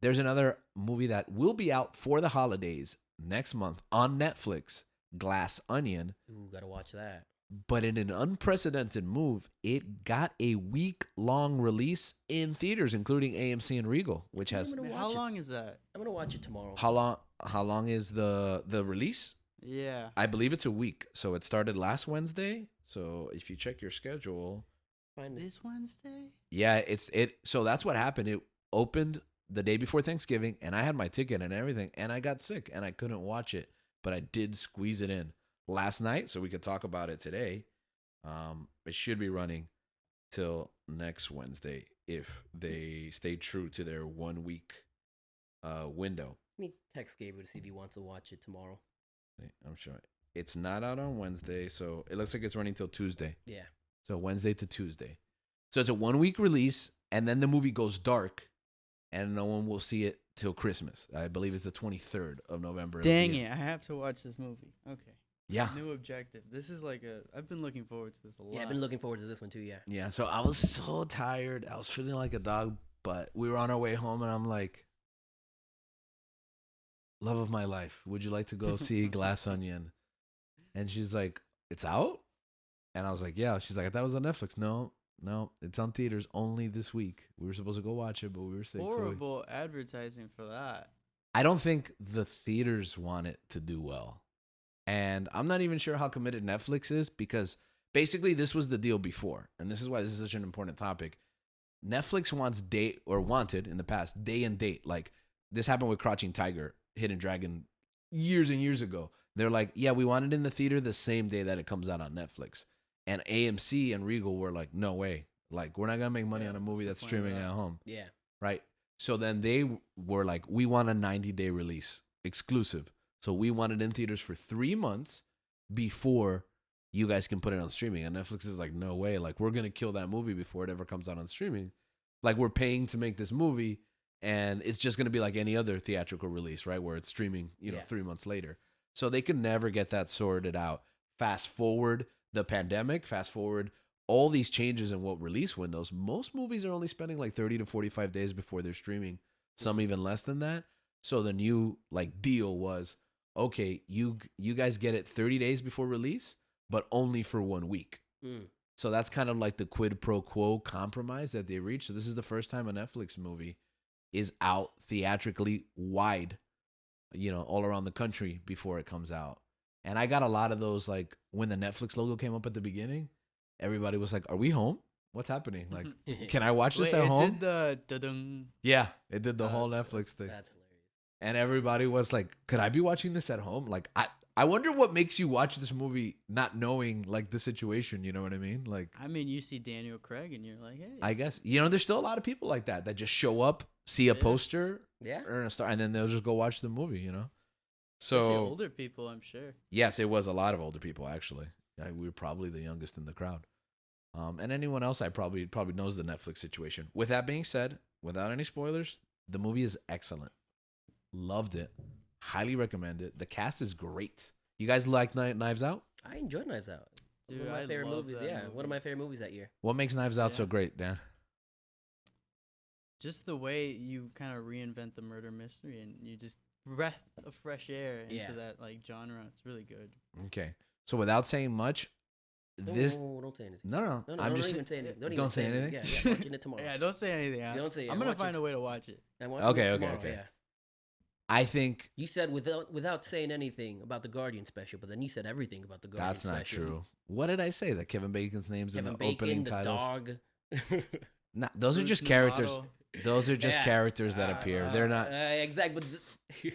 There's another movie that will be out for the holidays next month on Netflix, Glass Onion. Ooh, gotta watch that. But in an unprecedented move, it got a week-long release in theaters, including AMC and Regal, which has I'm gonna Man, how watch it. long is that? I'm gonna watch it tomorrow. how long is the release? Yeah. I believe it's a week. So it started last Wednesday. So if you check your schedule, Find it. This Wednesday? yeah, so that's what happened. It opened the day before Thanksgiving and I had my ticket and everything and I got sick and I couldn't watch it, but I did squeeze it in last night so we could talk about it today. It should be running till next Wednesday if they stay true to their 1 week window. Let me text Gabriel to see if he wants to watch it tomorrow. I'm sure it's not out on Wednesday, so it looks like it's running till Tuesday. Yeah. So Wednesday to Tuesday. So it's a 1 week release, and then the movie goes dark, and no one will see it till Christmas. I believe it's the 23rd of November. Dang it. I have to watch this movie. Okay. Yeah. New objective. This is I've been looking forward to this a lot. Yeah, I've been looking forward to this one too. Yeah. Yeah. So I was so tired. I was feeling like a dog, but we were on our way home, and I'm like, love of my life, would you like to go see Glass Onion? And she's like, it's out? And I was like, yeah. She's like, I thought it was on Netflix. No, it's on theaters only this week. We were supposed to go watch it, but we were sick. Horrible advertising for that. I don't think the theaters want it to do well. And I'm not even sure how committed Netflix is because basically this was the deal before. And this is why this is such an important topic. Netflix wanted in the past day and date. Like this happened with Crouching Tiger, Hidden Dragon years and years ago. They're like, yeah, we want it in the theater the same day that it comes out on Netflix. And AMC and Regal were like, no way. Like, we're not going to make money Yeah, on a movie what's that's the point of streaming that? at home. Yeah. Right? So then they were like, we want a 90-day release, exclusive. So we want it in theaters for 3 months before you guys can put it on streaming. And Netflix is like, no way. Like, we're going to kill that movie before it ever comes out on streaming. Like, we're paying to make this movie, and it's just going to be like any other theatrical release, right? Where it's streaming, Yeah. 3 months later. So they could never get that sorted out. Fast forward the pandemic, fast forward all these changes in what release windows. Most movies are only spending like 30 to 45 days before they're streaming, some even less than that. So the new like deal was, okay, you guys get it 30 days before release, but only for 1 week. Mm. So that's kind of like the quid pro quo compromise that they reached. So this is the first time a Netflix movie is out theatrically wide, all around the country before it comes out. And I got a lot of those, like when the Netflix logo came up at the beginning, everybody was like, are we home? What's happening? Like, can I watch this Wait, at it home? did the da-dung. Yeah, it did the Oh, whole that's Netflix thing. That's hilarious. And everybody was like, could I be watching this at home? Like, I wonder what makes you watch this movie not knowing like the situation. You know what I mean? Like, I mean, you see Daniel Craig and you're like, hey. I guess there's still a lot of people like that just show up, see a Yeah. poster, Yeah. earn a star, and then they'll just go watch the movie. Especially So older people, I'm sure. yes, it was a lot of older people actually. We were probably the youngest in the crowd. And anyone else I probably knows the Netflix situation. With that being said, without any spoilers, the movie is excellent. Loved it. Highly recommend it. The cast is great. You guys like Knives Out? I enjoyed Knives Out. Dude, One of my I favorite love movies. that Yeah, one movie. of my favorite movies that year. What makes Knives Out so Yeah. great, Dan? Just the way you kind of reinvent the murder mystery and you just breath of fresh air into Yeah. that like genre. It's really good. Okay. So without saying much, this No, don't say anything. no, No, I'm don't just even say anything. Don't don't even say anything? Yeah, yeah, watching it tomorrow. Yeah, don't say anything. Don't say it. I'm I'm gonna watching- find a way to watch it. I'm watching Okay, this okay, tomorrow, okay. Yeah. I think You said without saying anything about the Guardian special, but then you said everything about the Guardian that's not special. true. What did I say? That Kevin Bacon's name's Kevin in the Bacon, opening the titles. dog. Nah, those are Bruce just characters. Navato. Those are just Yeah. characters that appear. They're not. Exactly.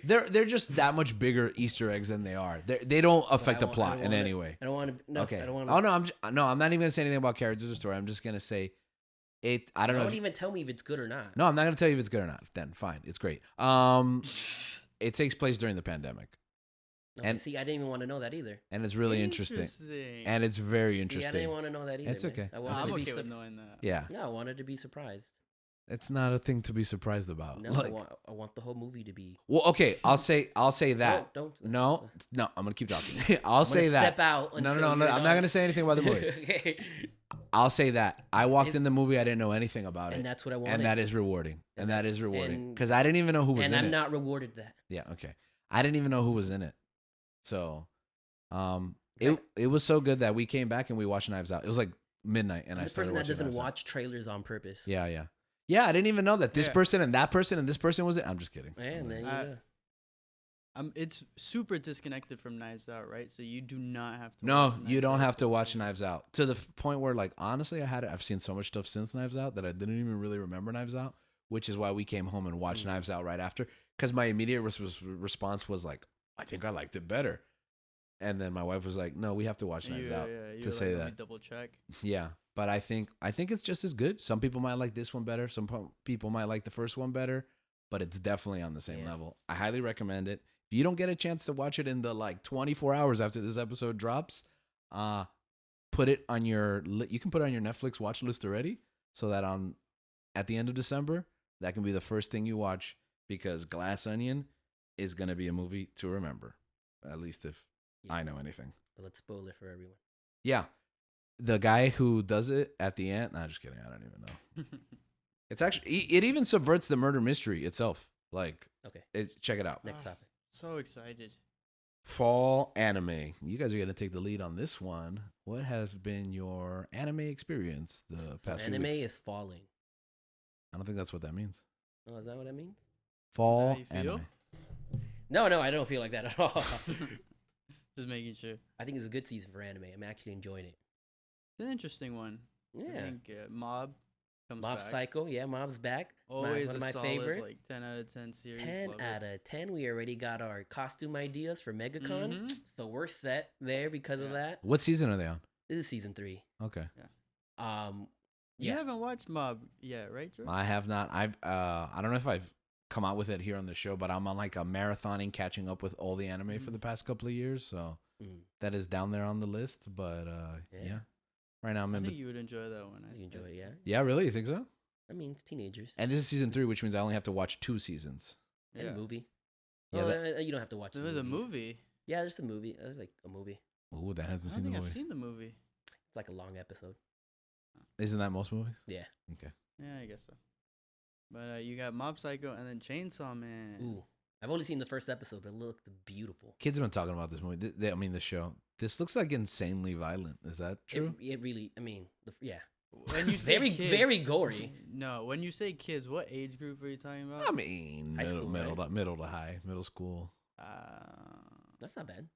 They're just that much bigger Easter eggs than they are. They don't affect the I plot don't in wanna- any way. I don't want to. No, Okay. I don't want Oh no, I'm not even gonna say anything about characters or story. I'm just gonna say it. I don't know. Don't If, even tell me if it's good or not. no, I'm not gonna tell you if it's good or not. Then fine, it's great. It takes place during the pandemic, Okay, and- see, I didn't even want to know that either. and it's really interesting, and it's very See, I interesting. didn't want to know that either. It's man. okay. I No, wanted I'm to be okay sur- with knowing that. Yeah, No, I wanted to be surprised. it's not a thing to be surprised about. No, Like, I want the whole movie to be. well, okay, I'll say that. Don't. No, I'm gonna keep talking. I'll say gonna that. Step out. No, until no, you're I'm not done. gonna say anything about the movie. Okay. I'll say that I walked Is- in the movie. I didn't know anything about And it, that's what I wanted. and that is rewarding. And And that that's- is rewarding and- because I didn't even know who was and in I'm it. not rewarded that. Yeah, okay. I didn't even know who was in it. So, Okay. it was so good that we came back and we watched Knives Out. It was like midnight, and I'm I the started person that watching doesn't Knives Out. watch trailers on purpose. Yeah, yeah, yeah. I didn't even know that this Yeah. person and that person and this person was it. I'm just kidding. And then you I- go. It's super disconnected from Knives Out, right? So you do not have to. No, watch you Knives don't Out have to watch watch it. Knives Out to the point where, like, honestly, I've seen so much stuff since Knives Out that I didn't even really remember Knives Out, which is why we came home and watched Knives Out right after. Because my immediate response was like, I think I liked it better, and then my wife was like, No, we have to watch Knives Out. you to were say let me that. double check. Yeah, but I think it's just as good. Some people might like this one better. Some people might like the first one better, but it's definitely on the same Yeah. level. I highly recommend it. If you don't get a chance to watch it in the like 24 hours after this episode drops, put it on your you can put it on your Netflix watch list already, so that at the end of December that can be the first thing you watch, because Glass Onion is gonna be a movie to remember, at least if Yeah. I know anything. But let's spoil it for everyone. Yeah. The guy who does it at the end, nah, just kidding. I don't even know. It's actually, it even subverts the murder mystery itself. Like, Okay. check it out. Next Ah. topic. So excited. Fall anime. You guys are going to take the lead on this one. What has been your anime experience the past few Anime weeks? is falling. I don't think that's what that means. Oh, is that what that means? Fall how you feel? anime. No, I don't feel like that at all. Just making sure. I think it's a good season for anime. I'm actually enjoying it. It's an interesting one. I Yeah. think Mob comes Mob back. Psycho. Yeah, Mob's back. Always one of a my solid, favorite. like 10 out of 10 series. 10 Love out it. of 10. We already got our costume ideas for MegaCon. Mhm. So we're set there because of Yeah. that. What season are they on? This is season 3. Okay. Um, You yeah. haven't watched Mob yet, right, Drew? I have not. I don't know if I've come out with it here on the show, but I'm on like a marathoning catching up with all the anime for the past couple of years. So Mm. that is down there on the list. But yeah. Yeah. Right now I'm I in think the. you would enjoy that one. You enjoy it, yeah? Yeah, really? You think so? I mean, it's teenagers. And this is season 3, which means I only have to watch 2 seasons. And a movie. Yeah, Well, you don't have to watch There was a movie. Yeah, there's a movie. There's like a movie. Ooh, that I hasn't don't seen the think movie. I've seen the movie. It's like a long episode. Isn't that most movies? Yeah. Okay. Yeah, I guess so. But you got Mob Psycho and then Chainsaw Man. Ooh. I've only seen the first episode, but it looked beautiful. Kids have been talking about this movie. I mean, the show. This looks like insanely violent. Is that true? It really, I mean, yeah. When you say Very, kids, very gory. No, when you say kids, what age group are you talking about? I mean, High middle, school, middle, right? to, middle to high, middle school. That's not bad.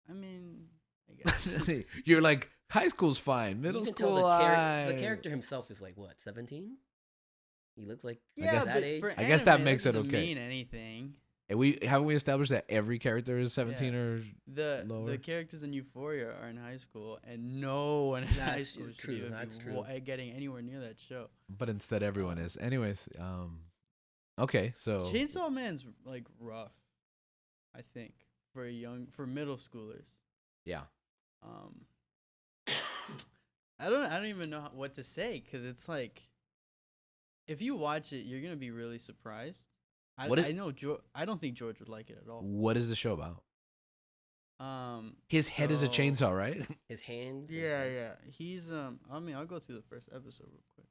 I mean, I guess. You're like, high school's fine. Middle You can school, tell the aight. character himself is like, what, 17? He looks like yeah, that but age. for I guess that anime, makes it doesn't okay. mean anything. And we haven't we established that every character is 17 or lower? The characters in Euphoria are in high school, and no one in high That's school should true, even that's be true. getting anywhere near that show. But instead, everyone is. Anyways, okay, so Chainsaw Man's like rough, I think, for middle schoolers. yeah, Um, I don't even know what to say, because it's like, if you watch it, you're gonna be really surprised. What is- I know I don't think George would like it at all. what is the show about? His head is a so- chainsaw, right? His hands. and- Yeah. He's I mean, I'll go through the first episode real quick.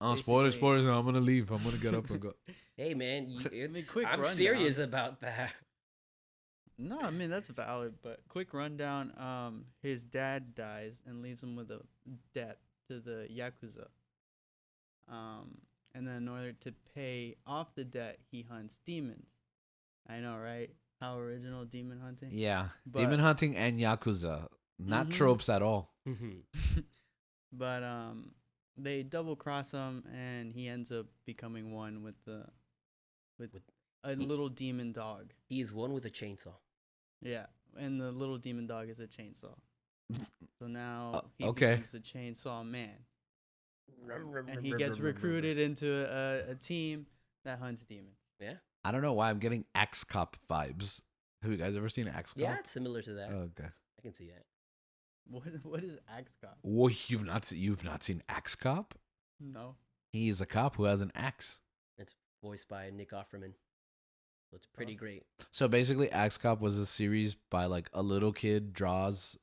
Oh, Basically- spoilers! I'm gonna leave. I'm gonna get up and go. Hey man, quick I'm rundown. serious about that. No, I mean that's valid, but quick rundown. His dad dies and leaves him with a debt to the yakuza. And then in order to pay off the debt, he hunts demons. I know, right? How original demon hunting. Yeah, But- demon hunting and yakuza, not Mhm. tropes at all. But they double cross him, and he ends up becoming one with a little demon dog. He is one with a chainsaw. Yeah, and the little demon dog is a chainsaw. So now he okay. becomes the Chainsaw Man, and he gets recruited into a team that hunts demons. Yeah, I don't know why I'm getting Axe Cop vibes. Have you guys ever seen Axe Cop? yeah, it's similar to that. Okay. I can see that. What is Axe Cop? Well, you've not seen Axe Cop? No. He is a cop who has an axe. It's voiced by Nick Offerman, so it's pretty Awesome. great. So basically, Axe Cop was a series by like a little kid draws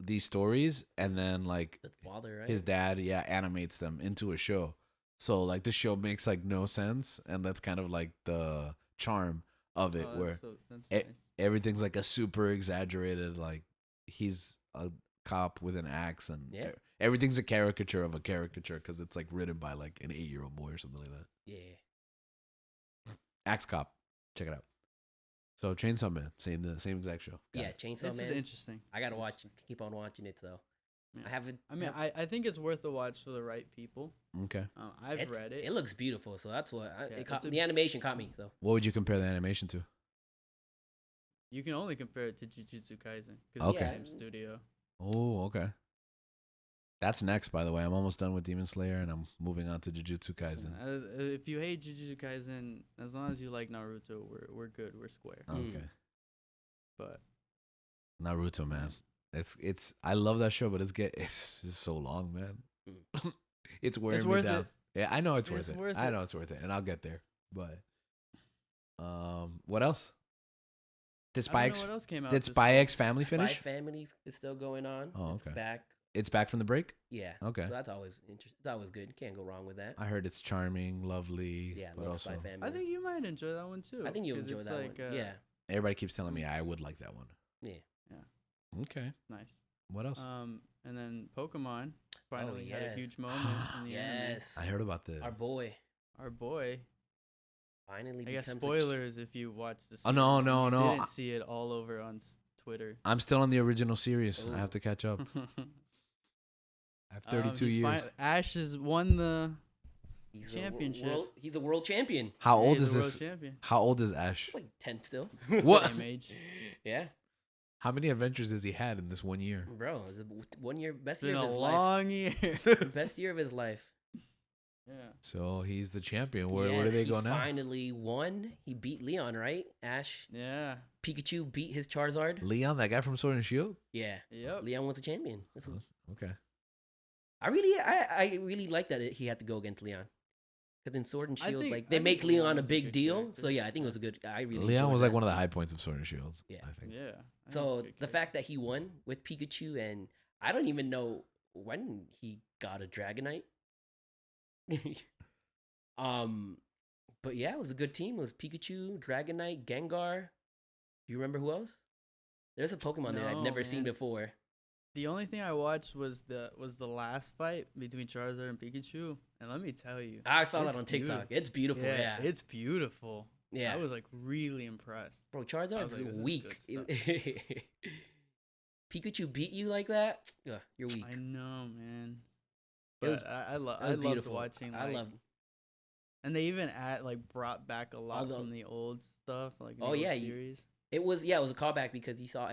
these stories, and then like The father, right? his dad, animates them into a show. So like the show makes like no sense, and that's kind of like the charm of it, Oh, where that's it- nice. everything's like a super exaggerated, like he's a cop with an axe, and Yeah. everything's a caricature of a caricature because it's like written by like an 8-year-old boy or something like that. Yeah. Axe Cop, check it out. So Chainsaw Man, same exact show. Got Yeah, it. Chainsaw This is Man. interesting. I gotta keep on watching it though. Yeah. I haven't. I mean, I think it's worth a watch for the right people. Okay. I've read it. It looks beautiful, so that's what Yeah, it the animation caught me. So What would you compare the animation to? You can only compare it to Jujutsu Kaisen because Okay. it's the same studio. Oh, okay. That's next, by the way. I'm almost done with Demon Slayer, and I'm moving on to Jujutsu Listen, Kaisen. if you hate Jujutsu Kaisen, as long as you like Naruto, we're good. We're square. Okay. But Naruto, man. It's I love that show, but it's just so long, man. It's wearing It's me worth down. it. Yeah, I know it's worth It's it. worth I it. know it's worth it, and I'll get there. But what else? Did I Spy don't X know what else came out. did this Spy fall. X Family Spy finish? Families is still going on. Oh, It's okay. back. It's back from the break. Yeah. Okay. So that's always interesting. It's always good. Can't go wrong with that. I heard it's charming, lovely, Yeah, but love also Spy Family. I think you might enjoy that one too. I think you'll 'cause enjoy it's that like, one. Yeah. everybody keeps telling me I would like that one. Yeah. Okay. Nice. What else? And then Pokemon finally had a yes. huge moment in the anime. Yes. I heard about this. Our boy Our boy. finally I guess becomes spoilers if you watch the. Oh, no, series and no, you no. Didn't see it all over on Twitter. I'm still on the original series. I have Ooh. to catch up. I have 32 he's years. Ash has won the. he's Championship. He's a world champion. How old he's is the world this? champion. How old is Ash? Like 10 still. What? Same age. Yeah, How many adventures has he had in this 1 year? bro. It was 1 year, best It's year been of a his long year. life. Best year of his life. Yeah. So he's the champion. Where do Yes, they he go now? Finally won. He beat Leon, right? Ash. Yeah. Pikachu beat his Charizard. Leon, that guy from Sword and Shield? Yeah. Yep. Leon was a champion. Okay. I really like that he had to go against Leon. Because in Sword and I Shield, think- like I they think make Leon Leon a is a big good deal. character. So yeah, I think it was a good. I really Leon enjoyed was like that. one of the high points of Sword and Shield. Yeah. I think. Yeah. I think he's a So good the character. fact that he won with Pikachu, and I don't even know when he got a Dragonite. But yeah, it was a good team. It was Pikachu, Dragonite, Gengar. Do you remember who else? There's a Pokemon there I've No, never seen man. before. The only thing I watched was the last fight between Charizard and Pikachu, and let me tell you, I saw that it's on TikTok. beautiful. It's beautiful. Yeah, it's beautiful. yeah. I was like really impressed. Bro, I Charizard's was like, this is weak. Pikachu beat you like that? Yeah, you're weak. I know, man. It was- But I That was loved beautiful. watching. I Like, loved. And they even brought back a lot Although- from the old stuff, like the Oh, old yeah, series. It was a callback because he saw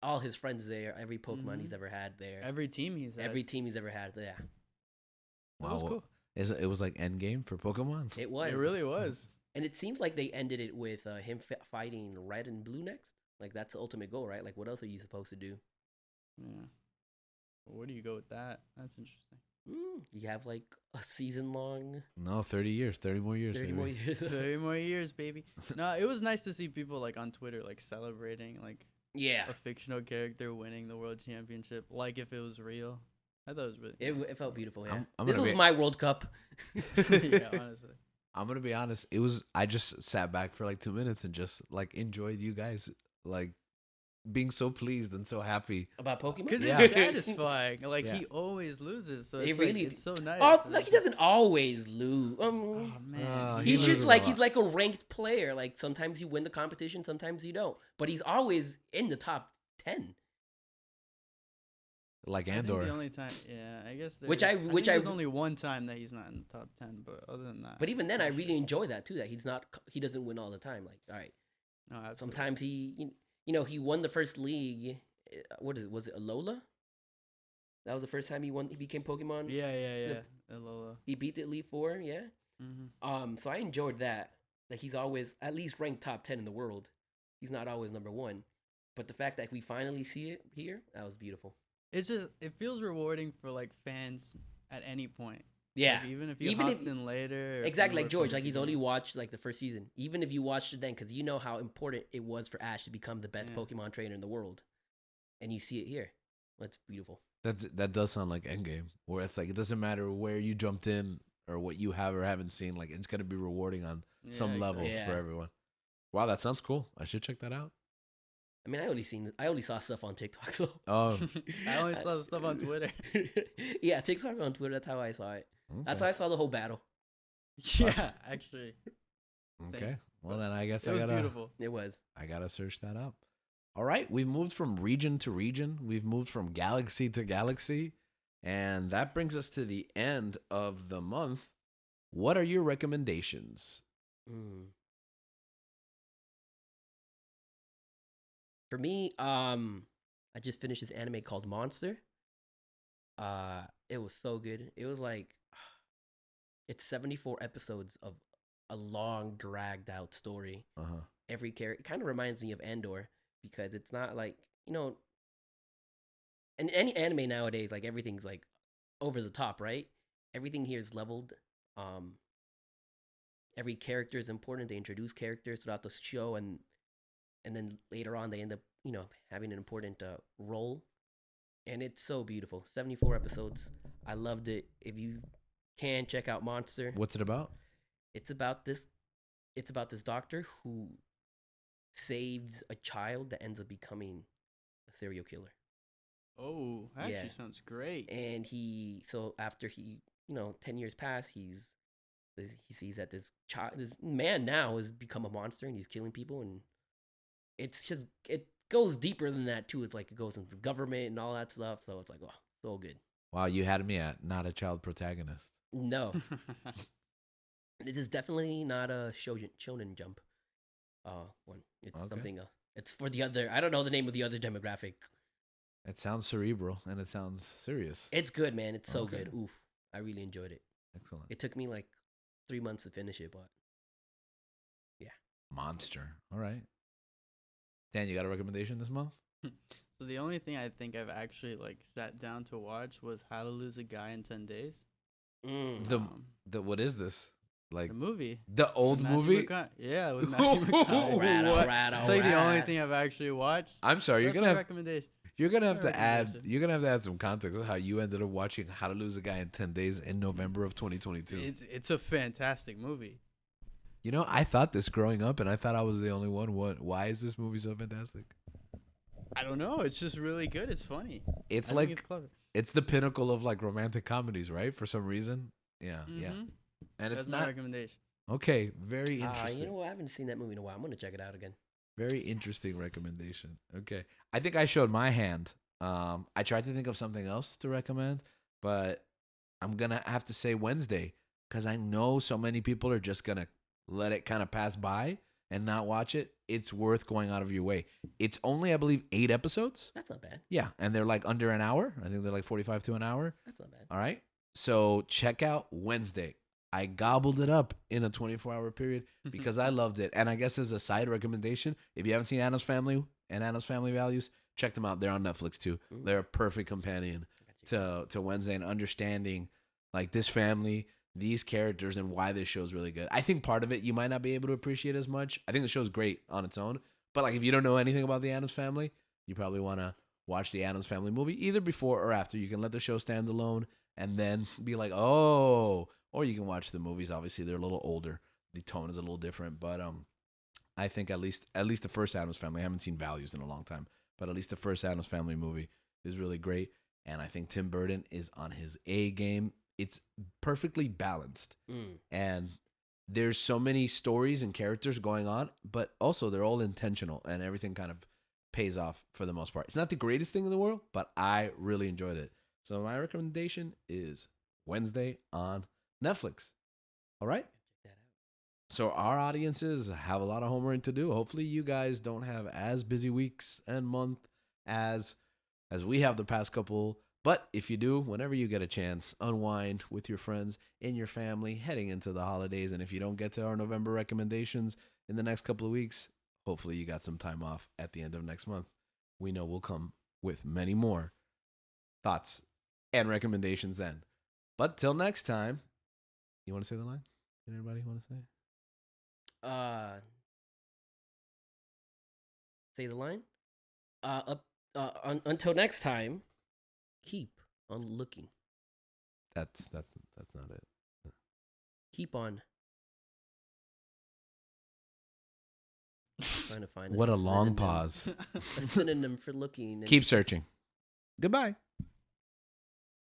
all his friends there, every Pokemon he's ever had there, Every team he's had. every team he's ever had. Yeah, That was cool. It was like Endgame for Pokemon. it was. It really was. And it seems like they ended it with him fighting Red and Blue next. Like that's the ultimate goal, right? Like what else are you supposed to do? Yeah. Where do you go with that? That's interesting. You have like a season long, No, 30 years, 30 more years. 30 more baby. years. 30 more years, baby. No, it was nice to see people like on Twitter like celebrating like Yeah, a fictional character winning the world championship, like if it was real. I thought it was really. it felt beautiful. Yeah, I'm this gonna was be- my World Cup. Yeah, honestly. I'm gonna be honest. I just sat back for like 2 minutes and just like enjoyed you guys like being so pleased and so happy. About Pokemon? Because Yeah. it's satisfying. Like Yeah. he always loses, so It it's really- it's so nice. Oh, and like it's he doesn't always lose. Oh man, he He's loses just a like lot. he's like a ranked player. Like sometimes you win the competition, sometimes you don't. But he's always in the top 10. Like I think Andor. the only time, yeah, I guess. Which there's- I- think which there's I- only one time that he's not in the top 10, but other than that. But even then, I I'm really sure. enjoy that too. That he doesn't win all the time. Like, all right, No, absolutely. sometimes he won the first league. What is it? Was it Alola? That was the first time he won. He became Pokemon. Yeah. Alola. He beat the Elite Four. Yeah. Mm-hmm. So I enjoyed that. Like he's always at least ranked top 10 in the world. He's not always number one, but the fact that we finally see it here, that was beautiful. It's just it feels rewarding for like fans at any point. Yeah. Like, even if you Even hopped if- in later. or if you Exactly, were like from George, the like he's only beginning. watched like the first season. Even if you watched it then, because you know how important it was for Ash to become the best Yeah. Pokemon trainer in the world, and you see it here. That's beautiful. That does sound like Endgame, where it's like it doesn't matter where you jumped in or what you have or haven't seen. Like it's gonna be rewarding on some Yeah, level exactly. for Yeah. everyone. Wow, that sounds cool. I should check that out. I mean, I only saw stuff on TikTok, so Oh, I only saw the stuff on Twitter. yeah, TikTok on Twitter. That's how I saw it. That's okay. how I saw the whole battle. Yeah, actually, Okay. Well, then I guess it I was gotta beautiful. It was. I gotta search that up. All right, we've moved from region to region. We've moved from galaxy to galaxy, and that brings us to the end of the month. What are your recommendations? For me, I just finished this anime called Monster. It was so good. It was like it's 74 episodes of a long, dragged out story. Uh huh. Every character kind of reminds me of Andor because it's not like in any anime nowadays, like everything's like over the top, right? Everything here is leveled. Every character is important. They introduce characters throughout the show, and then later on they end up having an important role, and it's so beautiful. 74 episodes. I loved it. If you can check out Monster, What's it about? it's about this doctor who saves a child that ends up becoming a serial killer. Oh, that Yeah. actually sounds great. And after 10 years pass, he sees that this man now has become a monster and he's killing people, and it goes deeper than that too. It's like it goes into government and all that stuff. So it's like, oh, so good. Wow, you had me at not a child protagonist. No, this is definitely not a shonen jump. One. It's Okay. something else. It's for the other. I don't know the name of the other demographic. It sounds cerebral and it sounds serious. It's good, man. It's so Okay. good. Oof, I really enjoyed it. Excellent. It took me like 3 months to finish it, but Monster. All right. Dan, you got a recommendation this month? So the only thing I think I've actually like sat down to watch was How to Lose a Guy in 10 Days. The what is this? Like The movie. the old Matthew movie? Yeah, with Matthew McConaughey. Alright, It's like the only thing I've actually watched. I'm sorry, That's my recommendation. you're gonna have my to add recommendation. some context of how you ended up watching How to Lose a Guy in 10 Days in November of 2022. It's a fantastic movie. You know, I thought this growing up, and I thought I was the only one. Why is this movie so fantastic? I don't know. It's just really good. It's funny. It's I like think it's clever. it's the pinnacle of like romantic comedies, right? For some reason, yeah. Mhm. And That's it's my not recommendation. okay. Very interesting. You know what? I haven't seen that movie in a while. I'm gonna check it out again. Very interesting recommendation. Okay. I think I showed my hand. I tried to think of something else to recommend, but I'm going to have to say Wednesday. because I know so many people are just gonna let it kind of pass by and not watch it. It's worth going out of your way. It's only, I believe, 8 episodes. That's not bad. Yeah, and they're like under an hour. I think they're like 45 to an hour. That's not bad. All right. So check out Wednesday. I gobbled it up in a 24-hour period because I loved it. And I guess as a side recommendation, if you haven't seen Addams Family and Addams Family Values, check them out. They're on Netflix too. Ooh. They're a perfect companion to Wednesday and understanding like this family, these characters, and why this show's really good. I think part of it you might not be able to appreciate as much. I think the show's great on its own. But like if you don't know anything about the Addams Family, you probably want to watch the Addams Family movie either before or after. You can let the show stand alone and then be like, oh, or you can watch the movies. Obviously, they're a little older. The tone is a little different, but I think at least the first Addams Family. I haven't seen Values in a long time, but at least the first Addams Family movie is really great. And I think Tim Burton is on his A game. It's perfectly balanced, and there's so many stories and characters going on, but also they're all intentional, and everything kind of pays off for the most part. It's not the greatest thing in the world, but I really enjoyed it. So my recommendation is Wednesday on Netflix. All right? So our audiences have a lot of homework to do. Hopefully you guys don't have as busy weeks and month as we have the past couple. But if you do, whenever you get a chance, unwind with your friends and your family heading into the holidays. And if you don't get to our November recommendations in the next couple of weeks, hopefully you got some time off at the end of next month. We know we'll come with many more thoughts and recommendations then. But till next time, you want to say the line? Anybody want to say? Say the line. Until next time, keep on looking. That's not it. Keep on. Trying to find What a long synonym. pause. A synonym for looking. Keep searching. Goodbye.